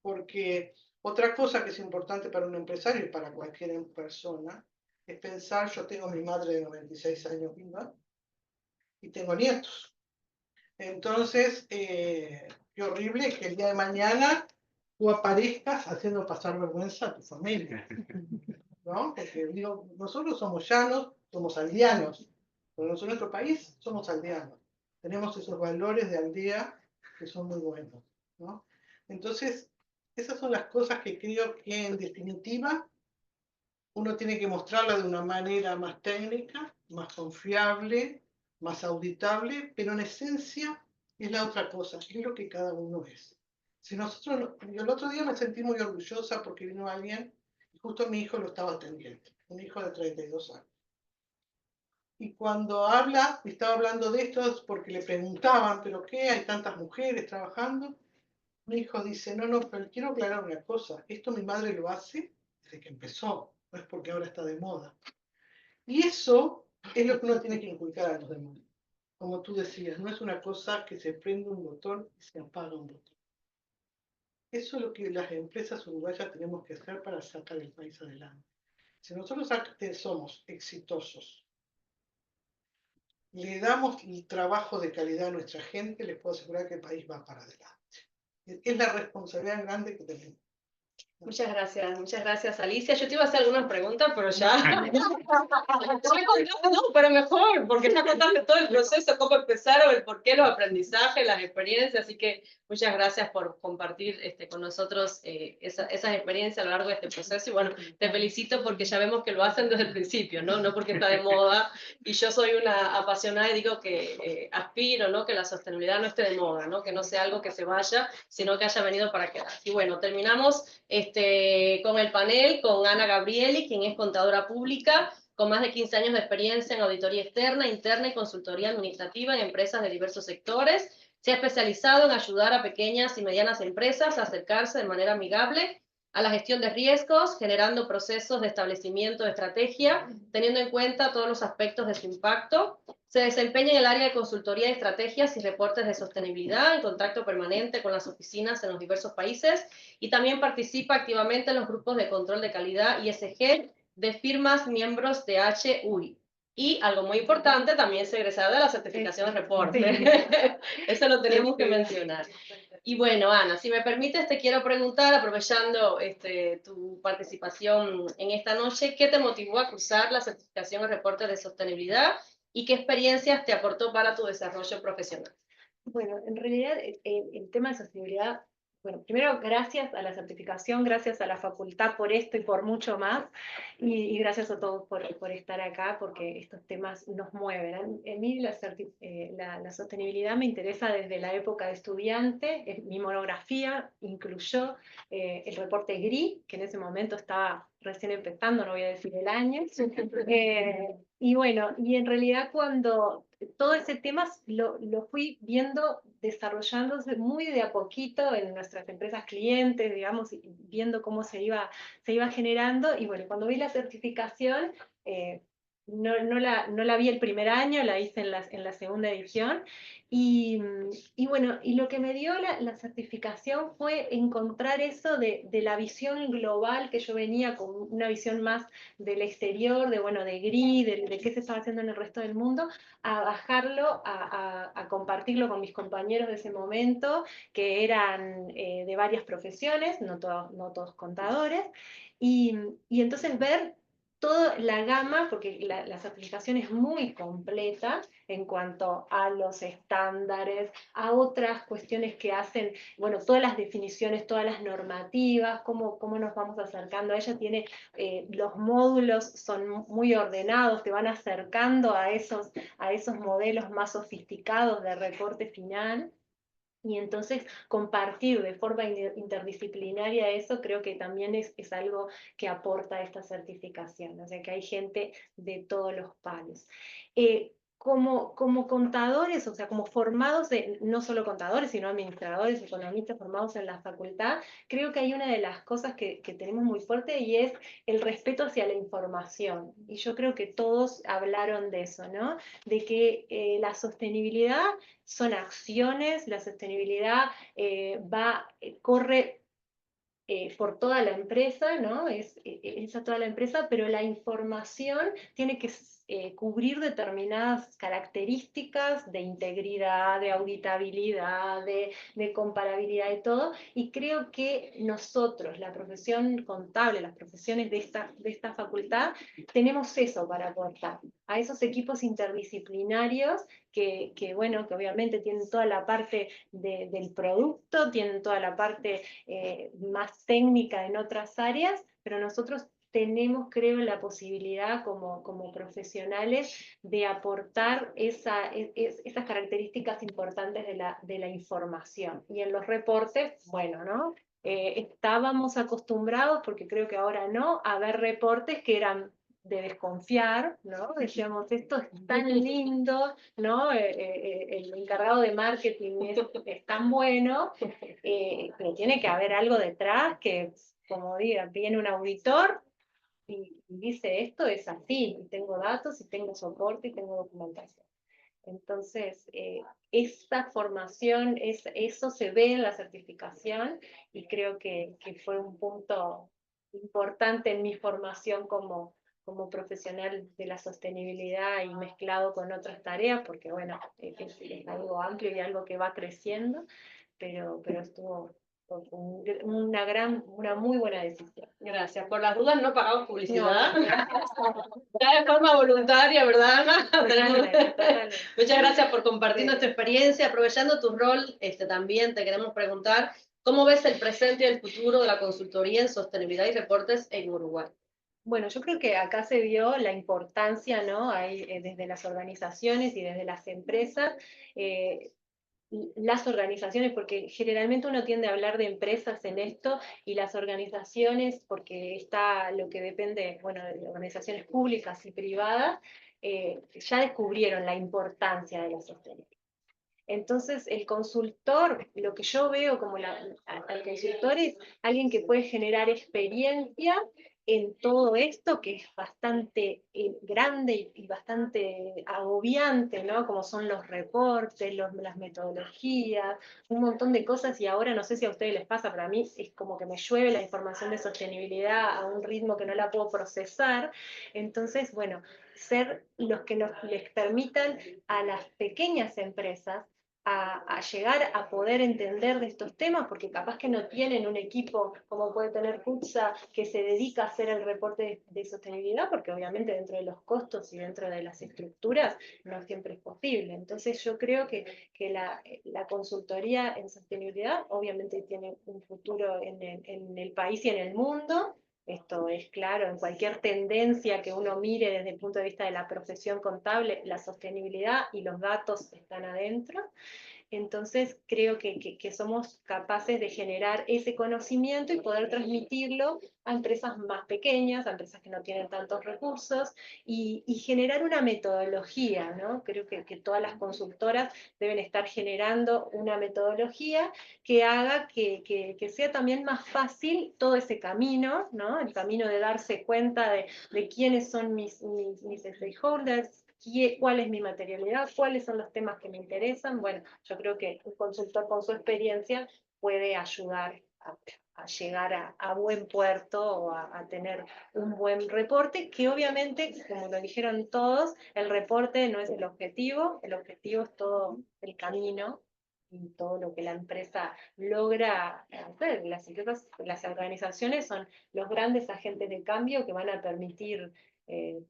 Speaker 7: porque otra cosa que es importante para un empresario y para cualquier persona es pensar, yo tengo a mi madre de 96 años viva y tengo nietos. Entonces, qué horrible que el día de mañana tú aparezcas haciendo pasar vergüenza a tu familia, ¿no? Porque digo, nosotros somos llanos, somos aldeanos, pero nosotros en nuestro país somos aldeanos. Tenemos esos valores de aldea que son muy buenos, ¿no? Entonces, esas son las cosas que creo que en definitiva uno tiene que mostrarla de una manera más técnica, más confiable, más auditable, pero en esencia es la otra cosa, es lo que cada uno es. Si nosotros, yo el otro día me sentí muy orgullosa porque vino alguien y justo mi hijo lo estaba atendiendo, un hijo de 32 años. Y cuando estaba hablando de esto es porque le preguntaban, ¿pero qué? Hay tantas mujeres trabajando. Mi hijo dice, no, pero quiero aclarar una cosa, esto mi madre lo hace desde que empezó, no es porque ahora está de moda. Y eso es lo que uno tiene que inculcar a los demás. Como tú decías, no es una cosa que se prende un botón y se apaga un botón. Eso es lo que las empresas uruguayas tenemos que hacer para sacar el país adelante. Si nosotros somos exitosos, le damos el trabajo de calidad a nuestra gente, les puedo asegurar que el país va para adelante. Es la responsabilidad grande que tenemos.
Speaker 1: Muchas gracias Alicia. Yo te iba a hacer algunas preguntas, pero ya... no, pero mejor, porque ya contaste todo el proceso, cómo empezaron, el porqué, los aprendizajes, las experiencias, así que muchas gracias por compartir con nosotros esas experiencias a lo largo de este proceso, y bueno, te felicito porque ya vemos que lo hacen desde el principio, ¿no? No porque está de moda, y yo soy una apasionada y digo que aspiro, ¿no? Que la sostenibilidad no esté de moda, ¿no? Que no sea algo que se vaya, sino que haya venido para quedarse. Y bueno, terminamos con el panel con Ana Gabrieli, quien es contadora pública, con más de 15 años de experiencia en auditoría externa, interna y consultoría administrativa en empresas de diversos sectores. Se ha especializado en ayudar a pequeñas y medianas empresas a acercarse de manera amigable a la gestión de riesgos, generando procesos de establecimiento de estrategia, teniendo en cuenta todos los aspectos de su impacto. Se desempeña en el área de consultoría de estrategias y reportes de sostenibilidad, en contacto permanente con las oficinas en los diversos países, y también participa activamente en los grupos de control de calidad ISG de firmas miembros de HUI. Y algo muy importante, también es egresada de la certificación de reporte. Eso lo tenemos que mencionar. Y bueno, Ana, si me permites, te quiero preguntar, aprovechando tu participación en esta noche, ¿qué te motivó a cursar la certificación de reporte de sostenibilidad y qué experiencias te aportó para tu desarrollo profesional?
Speaker 8: Bueno, en realidad el tema de sostenibilidad, bueno, primero gracias a la certificación, gracias a la facultad por esto y por mucho más, y gracias a todos por estar acá, porque estos temas nos mueven. A mí la sostenibilidad me interesa desde la época de estudiante. Mi monografía incluyó el reporte GRI, que en ese momento estaba recién empezando, no voy a decir el año. Y bueno, y en realidad cuando todo ese tema lo fui viendo desarrollándose muy de a poquito en nuestras empresas clientes, digamos, y viendo cómo se iba generando. Y bueno, cuando vi la certificación, no la vi el primer año, la hice en la segunda edición. Y bueno, y lo que me dio la certificación fue encontrar eso de la visión global, que yo venía con una visión más del exterior, bueno, de GRI, de qué se estaba haciendo en el resto del mundo, a bajarlo, a compartirlo con mis compañeros de ese momento, que eran de varias profesiones, no todos contadores, y entonces ver toda la gama, porque la certificación es muy completa en cuanto a los estándares, a otras cuestiones que hacen, bueno, todas las definiciones, todas las normativas, cómo nos vamos acercando a ella. Tiene, los módulos son muy ordenados, te van acercando a esos modelos más sofisticados de reporte final. Y entonces compartir de forma interdisciplinaria eso creo que también es algo que aporta esta certificación, o sea que hay gente de todos los palos. Como contadores, o sea, como formados, no solo contadores, sino administradores, economistas formados en la facultad, creo que hay una de las cosas que tenemos muy fuerte, y es el respeto hacia la información. Y yo creo que todos hablaron de eso, ¿no? De que la sostenibilidad son acciones, la sostenibilidad corre por toda la empresa, ¿no? Es a toda la empresa, pero la información tiene que cubrir determinadas características de integridad, de auditabilidad, de comparabilidad, de todo, y creo que nosotros, la profesión contable, las profesiones de esta facultad, tenemos eso para aportar a esos equipos interdisciplinarios bueno, que obviamente tienen toda la parte del producto, tienen toda la parte más técnica en otras áreas, pero nosotros tenemos, creo, la posibilidad como profesionales de aportar esas características importantes de la información. Y en los reportes, bueno, ¿no? Estábamos acostumbrados, porque creo que ahora no, a ver reportes que eran de desconfiar, ¿no? Decíamos, esto es tan lindo, ¿no? El encargado de marketing es tan bueno, pero tiene que haber algo detrás que, como diga, viene un auditor y dice, esto es así, y tengo datos, y tengo soporte, y tengo documentación. Entonces, esta formación, eso se ve en la certificación, y creo que fue un punto importante en mi formación como profesional de la sostenibilidad, y mezclado con otras tareas, porque bueno, es algo amplio y algo que va creciendo, pero estuvo una muy buena decisión.
Speaker 1: Gracias. Por las dudas no pagamos publicidad. Ya de forma voluntaria, ¿verdad, Ana?
Speaker 8: Totalmente.
Speaker 1: Muchas gracias por compartir tu experiencia. Aprovechando tu rol, también te queremos preguntar, ¿cómo ves el presente y el futuro de la consultoría en sostenibilidad y reportes en Uruguay?
Speaker 8: Bueno, yo creo que acá se vio la importancia, ¿no? Hay, desde las organizaciones y desde las empresas, las organizaciones, porque generalmente uno tiende a hablar de empresas en esto, y las organizaciones, porque está lo que depende, bueno, de organizaciones públicas y privadas, ya descubrieron la importancia de la sostenibilidad. Entonces, el consultor, lo que yo veo como al consultor es alguien que puede generar experiencia en todo esto, que es bastante grande y bastante agobiante, ¿no? Como son los reportes, las metodologías, un montón de cosas, y ahora no sé si a ustedes les pasa, pero a mí es como que me llueve la información de sostenibilidad a un ritmo que no la puedo procesar. Entonces, bueno, ser los que les permitan a las pequeñas empresas a llegar a poder entender de estos temas, porque capaz que no tienen un equipo como puede tener CUTSA que se dedica a hacer el reporte de sostenibilidad, porque obviamente dentro de los costos y dentro de las estructuras no siempre es posible. Entonces yo creo que la consultoría en sostenibilidad obviamente tiene un futuro en el país y en el mundo. Esto es claro, en cualquier tendencia que uno mire desde el punto de vista de la profesión contable, la sostenibilidad y los datos están adentro. Entonces creo que somos capaces de generar ese conocimiento y poder transmitirlo a empresas más pequeñas, a empresas que no tienen tantos recursos, y generar una metodología, ¿no? Creo que todas las consultoras deben estar generando una metodología que haga que sea también más fácil todo ese camino, ¿no? El camino de darse cuenta de quiénes son mis stakeholders, cuál es mi materialidad, cuáles son los temas que me interesan. Bueno, yo creo que un consultor con su experiencia puede ayudar a llegar a buen puerto o a tener un buen reporte, que obviamente, como lo dijeron todos, el reporte no es el objetivo es todo el camino y todo lo que la empresa logra hacer. Las organizaciones son los grandes agentes de cambio que van a permitir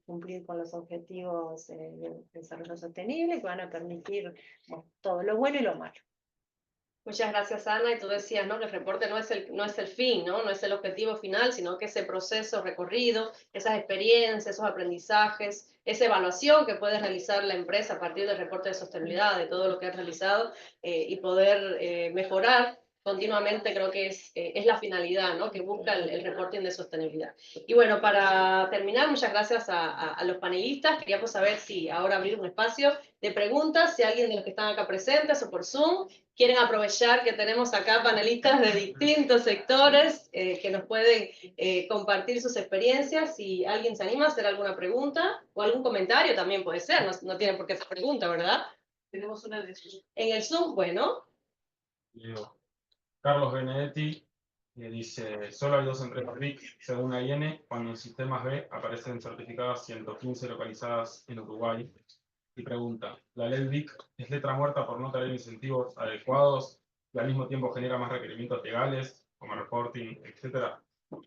Speaker 8: cumplir con los objetivos de desarrollo sostenible, que van a permitir, bueno, todo lo bueno y lo malo.
Speaker 1: Muchas gracias, Ana. Y tú decías, ¿no? Que el reporte no es el fin, ¿no? No es el objetivo final, sino que ese proceso recorrido, esas experiencias, esos aprendizajes, esa evaluación que puede realizar la empresa a partir del reporte de sostenibilidad, de todo lo que ha realizado, y poder mejorar continuamente, creo que es la finalidad, ¿no? Que busca el reporting de sostenibilidad. Y bueno, para terminar, muchas gracias a los panelistas. Queríamos saber si ahora abrir un espacio de preguntas, si alguien de los que están acá presentes o por Zoom quieren aprovechar que tenemos acá panelistas de distintos sectores que nos pueden compartir sus experiencias. Si alguien se anima a hacer alguna pregunta o algún comentario también puede ser, no tiene por qué ser pregunta, ¿verdad? Tenemos una de Zoom. En el Zoom, bueno.
Speaker 9: Carlos Benedetti dice, solo hay 2 empresas BIC, según AIN, cuando en sistemas B aparecen certificadas 115 localizadas en Uruguay. Y pregunta, ¿la ley BIC es letra muerta por no tener incentivos adecuados y al mismo tiempo genera más requerimientos legales, como reporting, etcétera?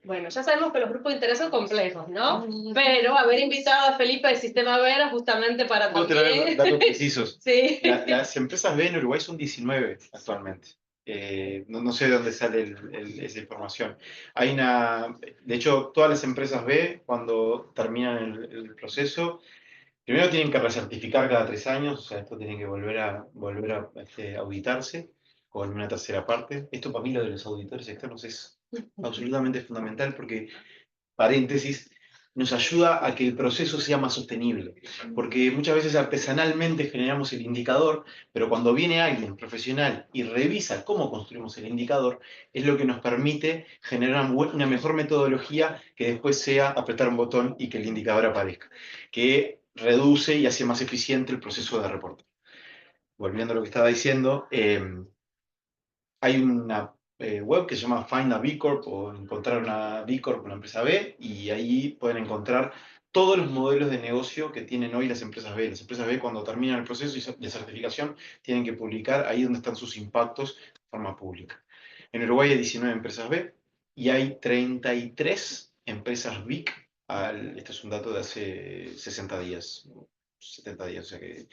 Speaker 1: Bueno, ya sabemos que los grupos de interés son complejos, ¿no? Pero haber invitado a Felipe del Sistema B era justamente para
Speaker 4: Puedo
Speaker 1: también...
Speaker 4: tener datos precisos.
Speaker 1: Sí.
Speaker 4: Las empresas B en Uruguay son 19 actualmente. No sé de dónde sale esa información. De hecho, todas las empresas B, cuando terminan el proceso, primero tienen que recertificar cada 3 años, o sea, esto tiene que volver a auditarse con una tercera parte. Esto para mí lo de los auditores externos es absolutamente fundamental porque, paréntesis, nos ayuda a que el proceso sea más sostenible. Porque muchas veces artesanalmente generamos el indicador, pero cuando viene alguien profesional y revisa cómo construimos el indicador, es lo que nos permite generar una mejor metodología que después sea apretar un botón y que el indicador aparezca, que reduce y hace más eficiente el proceso de reporte. Volviendo a lo que estaba diciendo, hay una web que se llama Find a B Corp o encontrar una B Corp, una empresa B, y ahí pueden encontrar todos los modelos de negocio que tienen hoy las empresas B. Las empresas B, cuando terminan el proceso de certificación, tienen que publicar ahí donde están sus impactos de forma pública. En Uruguay hay 19 empresas B y hay 33 empresas BIC. Este es un dato de hace 60 días. 70 días, o sea que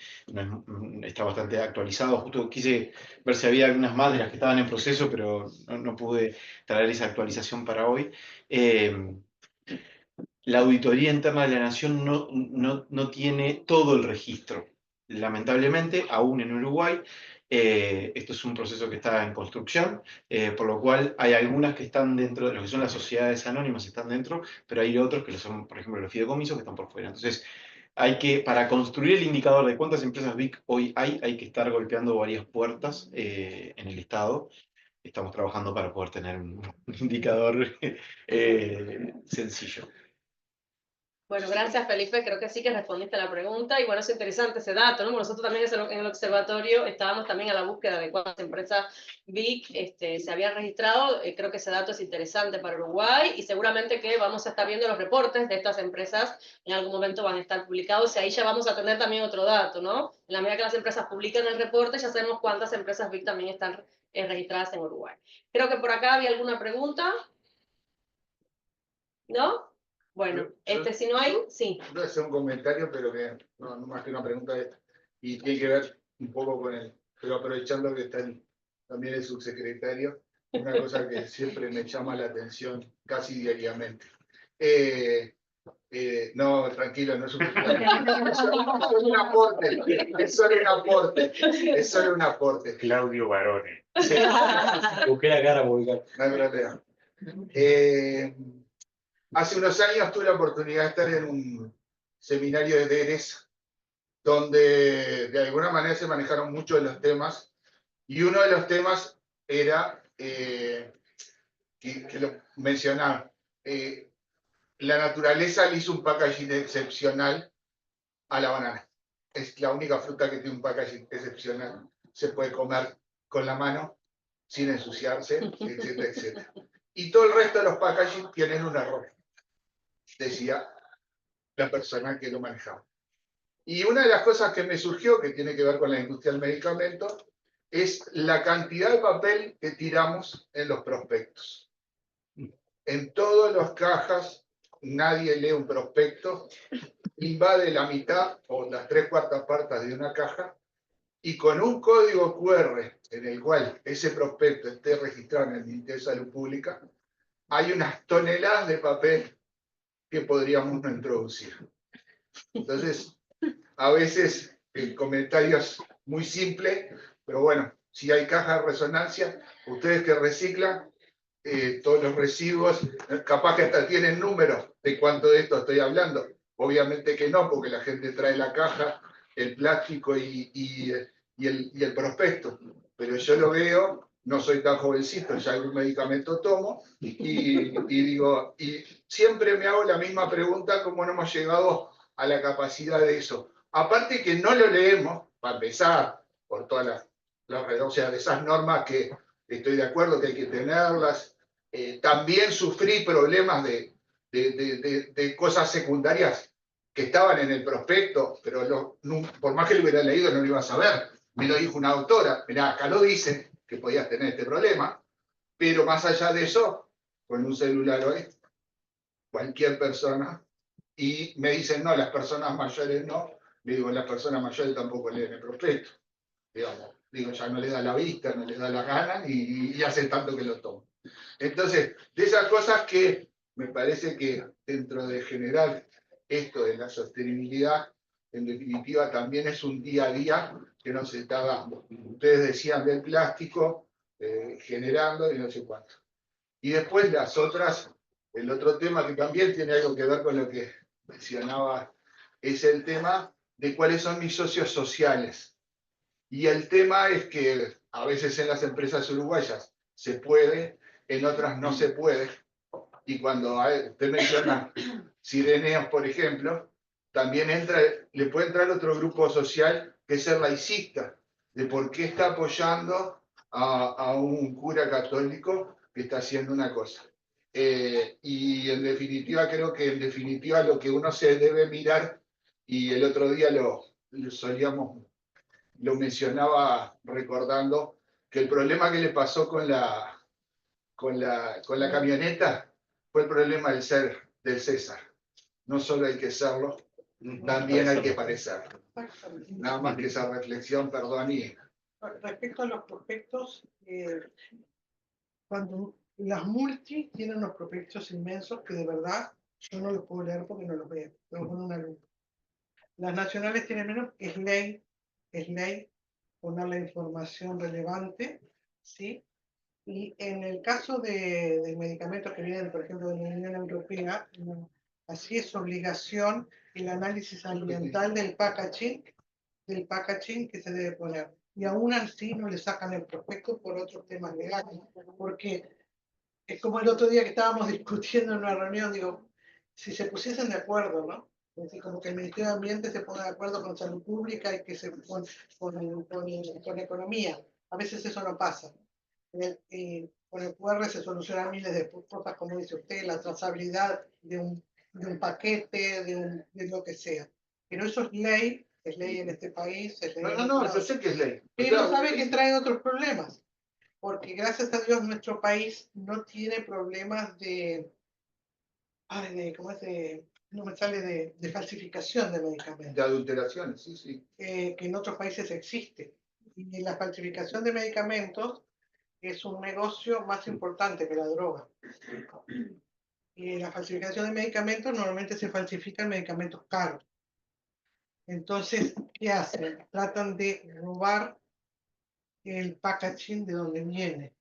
Speaker 4: está bastante actualizado. Justo quise ver si había algunas más de las que estaban en proceso, pero no pude traer esa actualización para hoy. La Auditoría Interna de la Nación no tiene todo el registro. Lamentablemente, aún en Uruguay, esto es un proceso que está en construcción, por lo cual hay algunas que están dentro de lo que son las sociedades anónimas, están dentro, pero hay otros que son, por ejemplo, los fideicomisos que están por fuera. Entonces, para construir el indicador de cuántas empresas BIC hoy hay que estar golpeando varias puertas en el Estado. Estamos trabajando para poder tener un indicador sencillo.
Speaker 1: Bueno, gracias Felipe, creo que sí que respondiste a la pregunta y bueno, es interesante ese dato, ¿no? Nosotros también en el observatorio estábamos también a la búsqueda de cuántas empresas BIC se habían registrado, creo que ese dato es interesante para Uruguay y seguramente que vamos a estar viendo los reportes de estas empresas, en algún momento van a estar publicados y ahí ya vamos a tener también otro dato, ¿no? En la medida que las empresas publican el reporte ya sabemos cuántas empresas BIC también están registradas en Uruguay. Creo que por acá había alguna pregunta, ¿no? Bueno, si no hay, sí.
Speaker 10: Voy a hacer un comentario, pero que no más que una pregunta, y tiene que ver un poco con el, pero aprovechando que está también el subsecretario, una cosa que siempre me llama la atención casi diariamente. No, tranquilo, no es solo un aporte, es solo un aporte, es solo un aporte.
Speaker 2: Claudio Barone.
Speaker 10: Sí.
Speaker 3: Busqué la cara por acá.
Speaker 10: No hay problema. Hace unos años tuve la oportunidad de estar en un seminario de DERES, donde de alguna manera se manejaron muchos de los temas, y uno de los temas era, que lo mencionaba, la naturaleza le hizo un packaging excepcional a la banana. Es la única fruta que tiene un packaging excepcional. Se puede comer con la mano, sin ensuciarse, etcétera, etcétera. Y todo el resto de los packaging tienen un error, decía la persona que lo manejaba. Y una de las cosas que me surgió, que tiene que ver con la industria del medicamento, es la cantidad de papel que tiramos en los prospectos. En todas las cajas, nadie lee un prospecto, invade la mitad o las 3/4 partes de una caja, y con un código QR en el cual ese prospecto esté registrado en el Ministerio de Salud Pública, hay unas toneladas de papel que podríamos no introducir. Entonces, a veces el comentario es muy simple, pero bueno, si hay caja de resonancia, ustedes que reciclan todos los residuos, capaz que hasta tienen números de cuánto de esto estoy hablando. Obviamente que no, porque la gente trae la caja, el plástico y el prospecto. Pero yo lo veo, no soy tan jovencito, ya algún medicamento tomo, y digo, y siempre me hago la misma pregunta, ¿cómo no hemos llegado a la capacidad de eso? Aparte que no lo leemos, para empezar, por todas o sea, de esas normas que estoy de acuerdo que hay que tenerlas. También sufrí problemas de cosas secundarias que estaban en el prospecto, pero por más que lo hubiera leído no lo iba a saber. Me lo dijo una autora, mirá, acá lo dice que podías tener este problema, pero más allá de eso, con un celular hoy, cualquier persona, y me dicen, no, las personas mayores no, le digo, las personas mayores tampoco leen el prospecto, digamos. Digo, ya no le da la vista, no le da la gana y hace tanto que lo toma. Entonces, de esas cosas que me parece que dentro de generar esto de la sostenibilidad, en definitiva también es un día a día que nos está dando. Ustedes decían del plástico, generando y no sé cuánto. Y después las otras, el otro tema que también tiene algo que ver con lo que mencionaba, es el tema de cuáles son mis socios sociales. Y el tema es que a veces en las empresas uruguayas se puede, en otras no se puede. Y cuando usted menciona Sireneos, por ejemplo, también le puede entrar otro grupo social que es el laicista, de por qué está apoyando a un cura católico que está haciendo una cosa. Y en definitiva, creo que en definitiva lo que uno se debe mirar, y el otro día lo mencionaba recordando, que el problema que le pasó con la camioneta fue el problema del César. No solo hay que serlo, también hay que parecerlo. Nada más que esa reflexión, perdón.
Speaker 7: Respecto a los prospectos, cuando las multi tienen unos prospectos inmensos que de verdad yo no los puedo leer porque no los veo, tengo con una lupa. Las nacionales tienen menos, es ley poner la información relevante, ¿sí? Y en el caso de medicamentos que vienen, por ejemplo, de la Unión Europea, Así es obligación el análisis ambiental del packaging que se debe poner. Y aún así no le sacan el prospecto por otros temas legales, porque es como el otro día que estábamos discutiendo en una reunión, digo, si se pusiesen de acuerdo, ¿no? Es decir, como que el Ministerio de Ambiente se ponga de acuerdo con Salud Pública y que se con Economía. A veces eso no pasa. Con el QR se solucionan miles de cosas, como dice usted, la trazabilidad de un paquete, de lo que sea. Pero eso es ley en este país. Es ley
Speaker 10: No, yo sé que es ley.
Speaker 7: pero sabe que trae otros problemas, porque gracias a Dios nuestro país no tiene problemas ¿cómo es? No me sale de falsificación de medicamentos.
Speaker 10: De adulteraciones, sí, sí.
Speaker 7: Que en otros países existe. Y la falsificación de medicamentos es un negocio más importante que la droga. Y la falsificación de medicamentos normalmente se falsifican medicamentos caros. Entonces, ¿qué hacen? Tratan de robar el packaging de donde viene.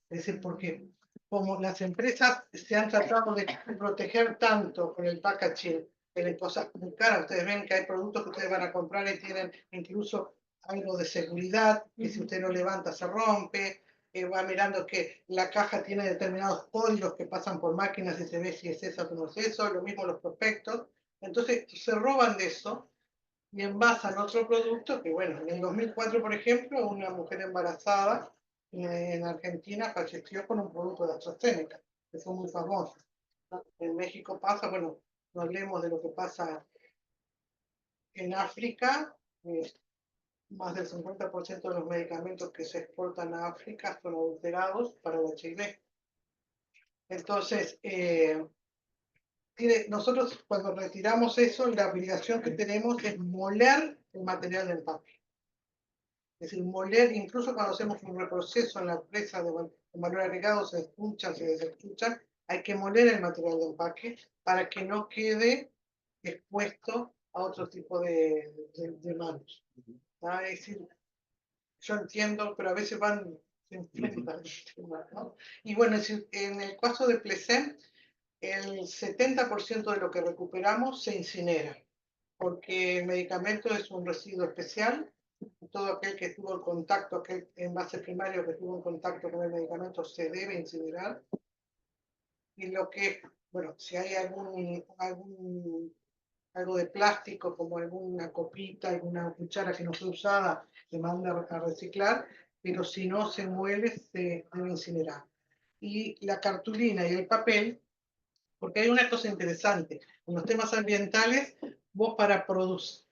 Speaker 7: Es decir, porque como las empresas se han tratado de proteger tanto con el packaging, que las cosas muy caras, ustedes ven que hay productos que ustedes van a comprar y tienen incluso algo de seguridad, que si usted lo levanta se rompe, va mirando que la caja tiene determinados códigos que pasan por máquinas y se ve si es eso o no es eso, lo mismo los prospectos. Entonces se roban de eso y envasan otro producto que, bueno, en el 2004, por ejemplo, una mujer embarazada en Argentina falleció con un producto de AstraZeneca, que fue muy famoso. En México pasa, bueno, no hablemos de lo que pasa en África, más del 50% de los medicamentos que se exportan a África son adulterados para el HIV. Entonces, nosotros cuando retiramos eso, la obligación que tenemos es moler el material de empaque. Es decir, moler, incluso cuando hacemos un reproceso en la empresa de valor agregado, se escuchan, se desescuchan, hay que moler el material de empaque para que no quede expuesto a otro tipo de manos. ¿Ah? Es decir, yo entiendo, pero a veces van... ¿no? Y bueno, en el caso de Plesen, el 70% de lo que recuperamos se incinera, porque el medicamento es un residuo especial. Todo aquel que tuvo el contacto, aquel envase primario que tuvo un contacto con el medicamento se debe incinerar. Y lo que, bueno, si hay algo de plástico, como alguna copita, alguna cuchara que no fue usada, se manda a reciclar, pero si no se muele, se debe incinerar. Y la cartulina y el papel, porque hay una cosa interesante, en los temas ambientales, vos para producir,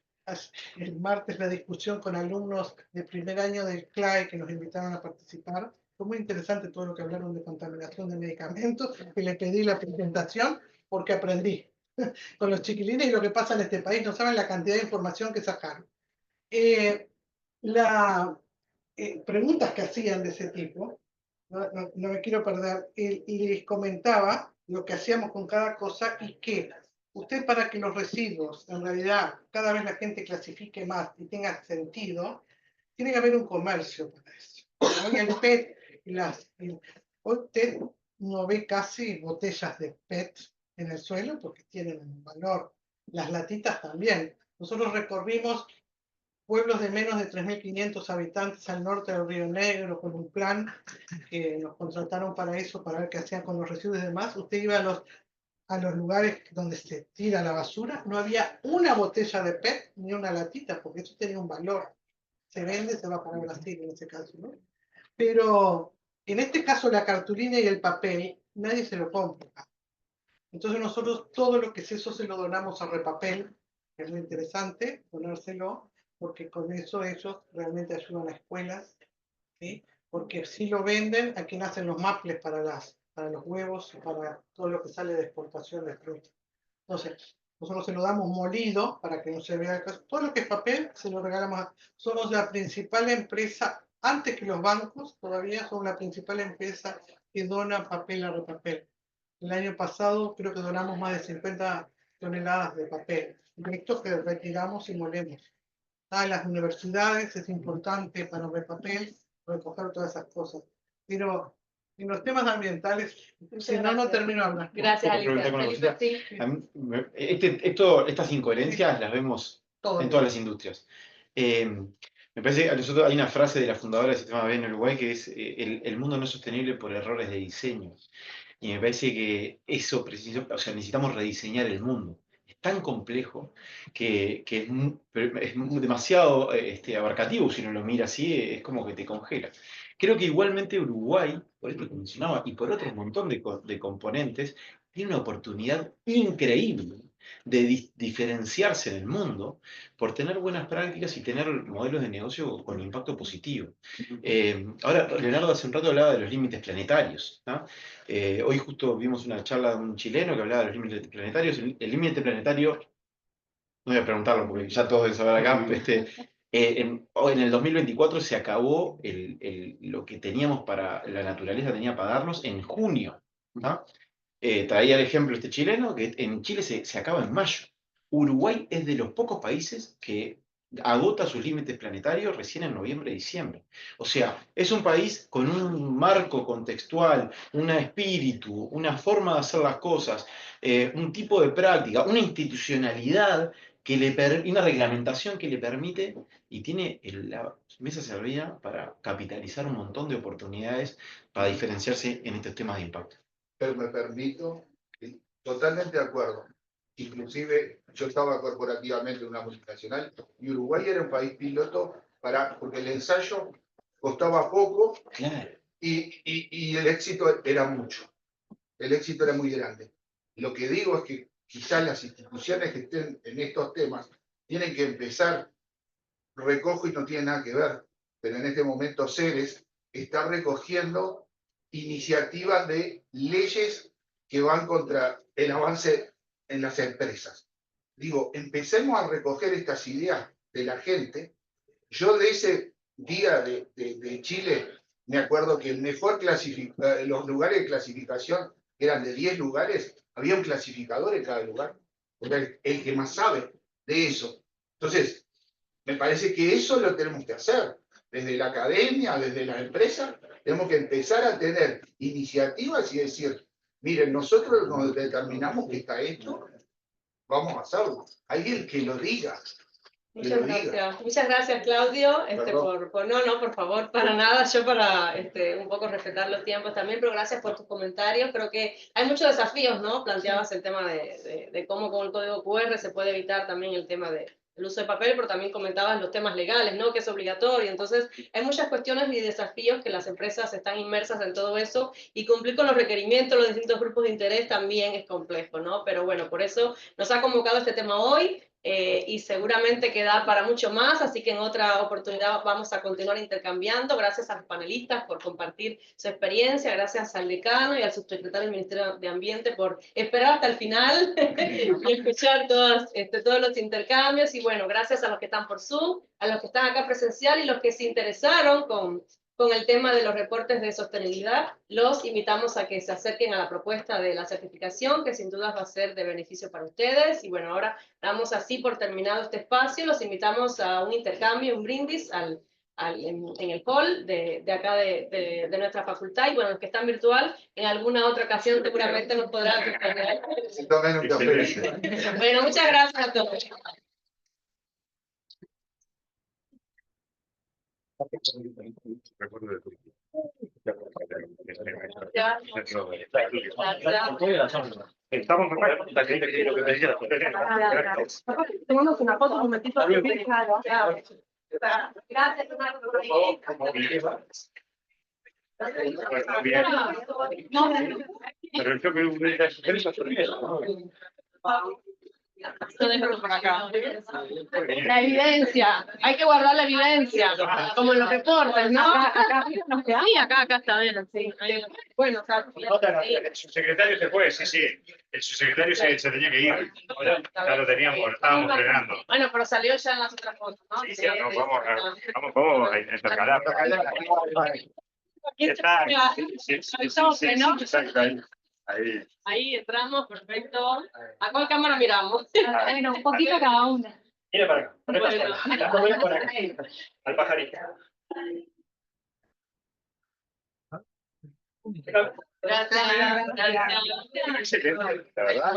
Speaker 7: el martes la discusión con alumnos de primer año del CLAE que nos invitaron a participar, fue muy interesante todo lo que hablaron de contaminación de medicamentos, que le pedí la presentación porque aprendí con los chiquilines y lo que pasa en este país, no saben la cantidad de información que sacaron. Preguntas que hacían de ese tipo, no me quiero perder, y les comentaba lo que hacíamos con cada cosa y que usted para que los residuos, en realidad, cada vez la gente clasifique más y tenga sentido, tiene que haber un comercio para eso. Hoy el PET, hoy usted no ve casi botellas de PET en el suelo porque tienen un valor. Las latitas también. Nosotros recorrimos pueblos de menos de 3.500 habitantes al norte del Río Negro con un plan que nos contrataron para eso, para ver qué hacían con los residuos y demás. Usted iba a los lugares donde se tira la basura, no había una botella de PET ni una latita, porque eso tenía un valor. Se vende, se va para Brasil en ese caso, ¿no? Pero en este caso la cartulina y el papel, nadie se lo compra. Entonces nosotros todo lo que es eso se lo donamos a Repapel, que es muy interesante donárselo, porque con eso ellos realmente ayudan a escuelas, ¿sí? Porque si lo venden, aquí nacen los maples para los huevos y para todo lo que sale de exportación de fruta. Entonces, nosotros se lo damos molido para que no se vea. Todo lo que es papel se lo regalamos. Somos la principal empresa, antes que los bancos, todavía somos la principal empresa que dona papel a Repapel. El año pasado creo que donamos más de 50 toneladas de papel, de estos que retiramos y molemos. En las universidades es importante para Repapel recoger todas esas cosas. Pero en los temas ambientales,
Speaker 1: Muchas
Speaker 7: si no, no
Speaker 1: gracias.
Speaker 7: termino de hablar.
Speaker 1: Gracias,
Speaker 4: ¿Puedo preguntar
Speaker 1: Alicia.
Speaker 4: una
Speaker 1: Felipe,
Speaker 4: cosita?
Speaker 1: sí.
Speaker 4: A mí, estas incoherencias las vemos
Speaker 7: Todo
Speaker 4: en
Speaker 7: el
Speaker 4: todas las industrias. Me parece que a nosotros hay una frase de la fundadora del sistema B en Uruguay que es el mundo no es sostenible por errores de diseño. Y me parece que eso o sea, necesitamos rediseñar el mundo. Es tan complejo que es demasiado abarcativo si uno lo mira así, es como que te congela. Creo que igualmente Uruguay, por esto que mencionaba, y por otro montón de componentes, tiene una oportunidad increíble de diferenciarse en el mundo por tener buenas prácticas y tener modelos de negocio con impacto positivo. Ahora, Leonardo hace un rato hablaba de los límites planetarios, ¿no? Hoy justo vimos una charla de un chileno que hablaba de los límites planetarios. El límite planetario, no voy a preguntarlo porque ya todos deben saber acá, en el 2024 se acabó lo que teníamos la naturaleza tenía para darnos en junio, ¿no? Traía el ejemplo este chileno, que en Chile se acaba en mayo. Uruguay es de los pocos países que agota sus límites planetarios recién en noviembre y diciembre. O sea, es un país con un marco contextual, un espíritu, una forma de hacer las cosas, un tipo de práctica, una institucionalidad y una reglamentación que le permite y tiene la mesa servida para capitalizar un montón de oportunidades para diferenciarse en estos temas de impacto.
Speaker 10: Pero me permito, totalmente de acuerdo. Inclusive yo estaba corporativamente en una multinacional y Uruguay era un país piloto porque el ensayo costaba poco
Speaker 4: Claro.
Speaker 10: y el éxito era mucho. El éxito era muy grande. Lo que digo es que quizás las instituciones que estén en estos temas tienen que empezar, recojo y no tiene nada que ver, pero en este momento Ceres está recogiendo iniciativas de leyes que van contra el avance en las empresas. Digo, empecemos a recoger estas ideas de la gente. Yo de ese día de Chile, me acuerdo que los lugares de clasificación eran de 10 lugares, había un clasificador en cada lugar, el que más sabe de eso. Entonces, me parece que eso lo tenemos que hacer. Desde la academia, desde las empresas, tenemos que empezar a tener iniciativas y decir, miren, nosotros nos determinamos que está esto, vamos a hacerlo. Alguien que lo diga.
Speaker 1: Muchas gracias, Claudio, por favor, para nada, yo para un poco respetar los tiempos también, pero gracias por tus comentarios. Creo que hay muchos desafíos, ¿no? Planteabas el tema de cómo con el código QR se puede evitar también el tema del uso de papel, pero también comentabas los temas legales, ¿no? Que es obligatorio. Entonces, hay muchas cuestiones y desafíos que las empresas están inmersas en todo eso, y cumplir con los requerimientos, los distintos grupos de interés también es complejo, ¿no? Pero bueno, por eso nos ha convocado este tema hoy. Y seguramente queda para mucho más, así que en otra oportunidad vamos a continuar intercambiando. Gracias a los panelistas por compartir su experiencia, gracias al decano y al subsecretario del Ministerio de Ambiente por esperar hasta el final y escuchar todos los intercambios. Y bueno, gracias a los que están por Zoom, a los que están acá presencial y los que se interesaron con el tema de los reportes de sostenibilidad. Los invitamos a que se acerquen a la propuesta de la certificación, que sin duda va a ser de beneficio para ustedes. Y bueno, ahora damos así por terminado este espacio. Los invitamos a un intercambio, un brindis en el hall de acá de nuestra facultad. Y bueno, los que están virtual, en alguna otra ocasión seguramente nos podrán acompañar. Bueno, muchas gracias a todos.
Speaker 2: Recuerdo de tu. Estamos la gente que lo que me decía.
Speaker 1: Tomamos una foto un momentito. Gracias,
Speaker 2: Pero yo creo que
Speaker 1: por acá. La evidencia, hay que guardar la evidencia, como en los reportes, ¿no? Sí, acá está bien, sí. Bueno,
Speaker 2: el subsecretario se fue, sí. El subsecretario se tenía que ir. Ya lo estábamos frenando.
Speaker 1: Bueno, pero salió ya en las otras fotos, ¿no?
Speaker 2: Sí, vamos a intercalar.
Speaker 1: Ahí entramos, perfecto. ¿A cuál cámara miramos?
Speaker 8: Bueno, un poquito cada una.
Speaker 2: Mira para acá. Por acá. Al pajarito. Excelente, la verdad.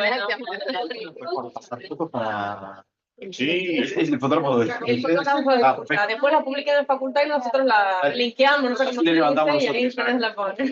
Speaker 2: Sí,
Speaker 4: Es el fotógrafo de
Speaker 1: El fotógrafo de facultad. Después la publiqué en la facultad y nosotros la linkeamos, no sé cómo se dice, y ahí ustedes la ponen.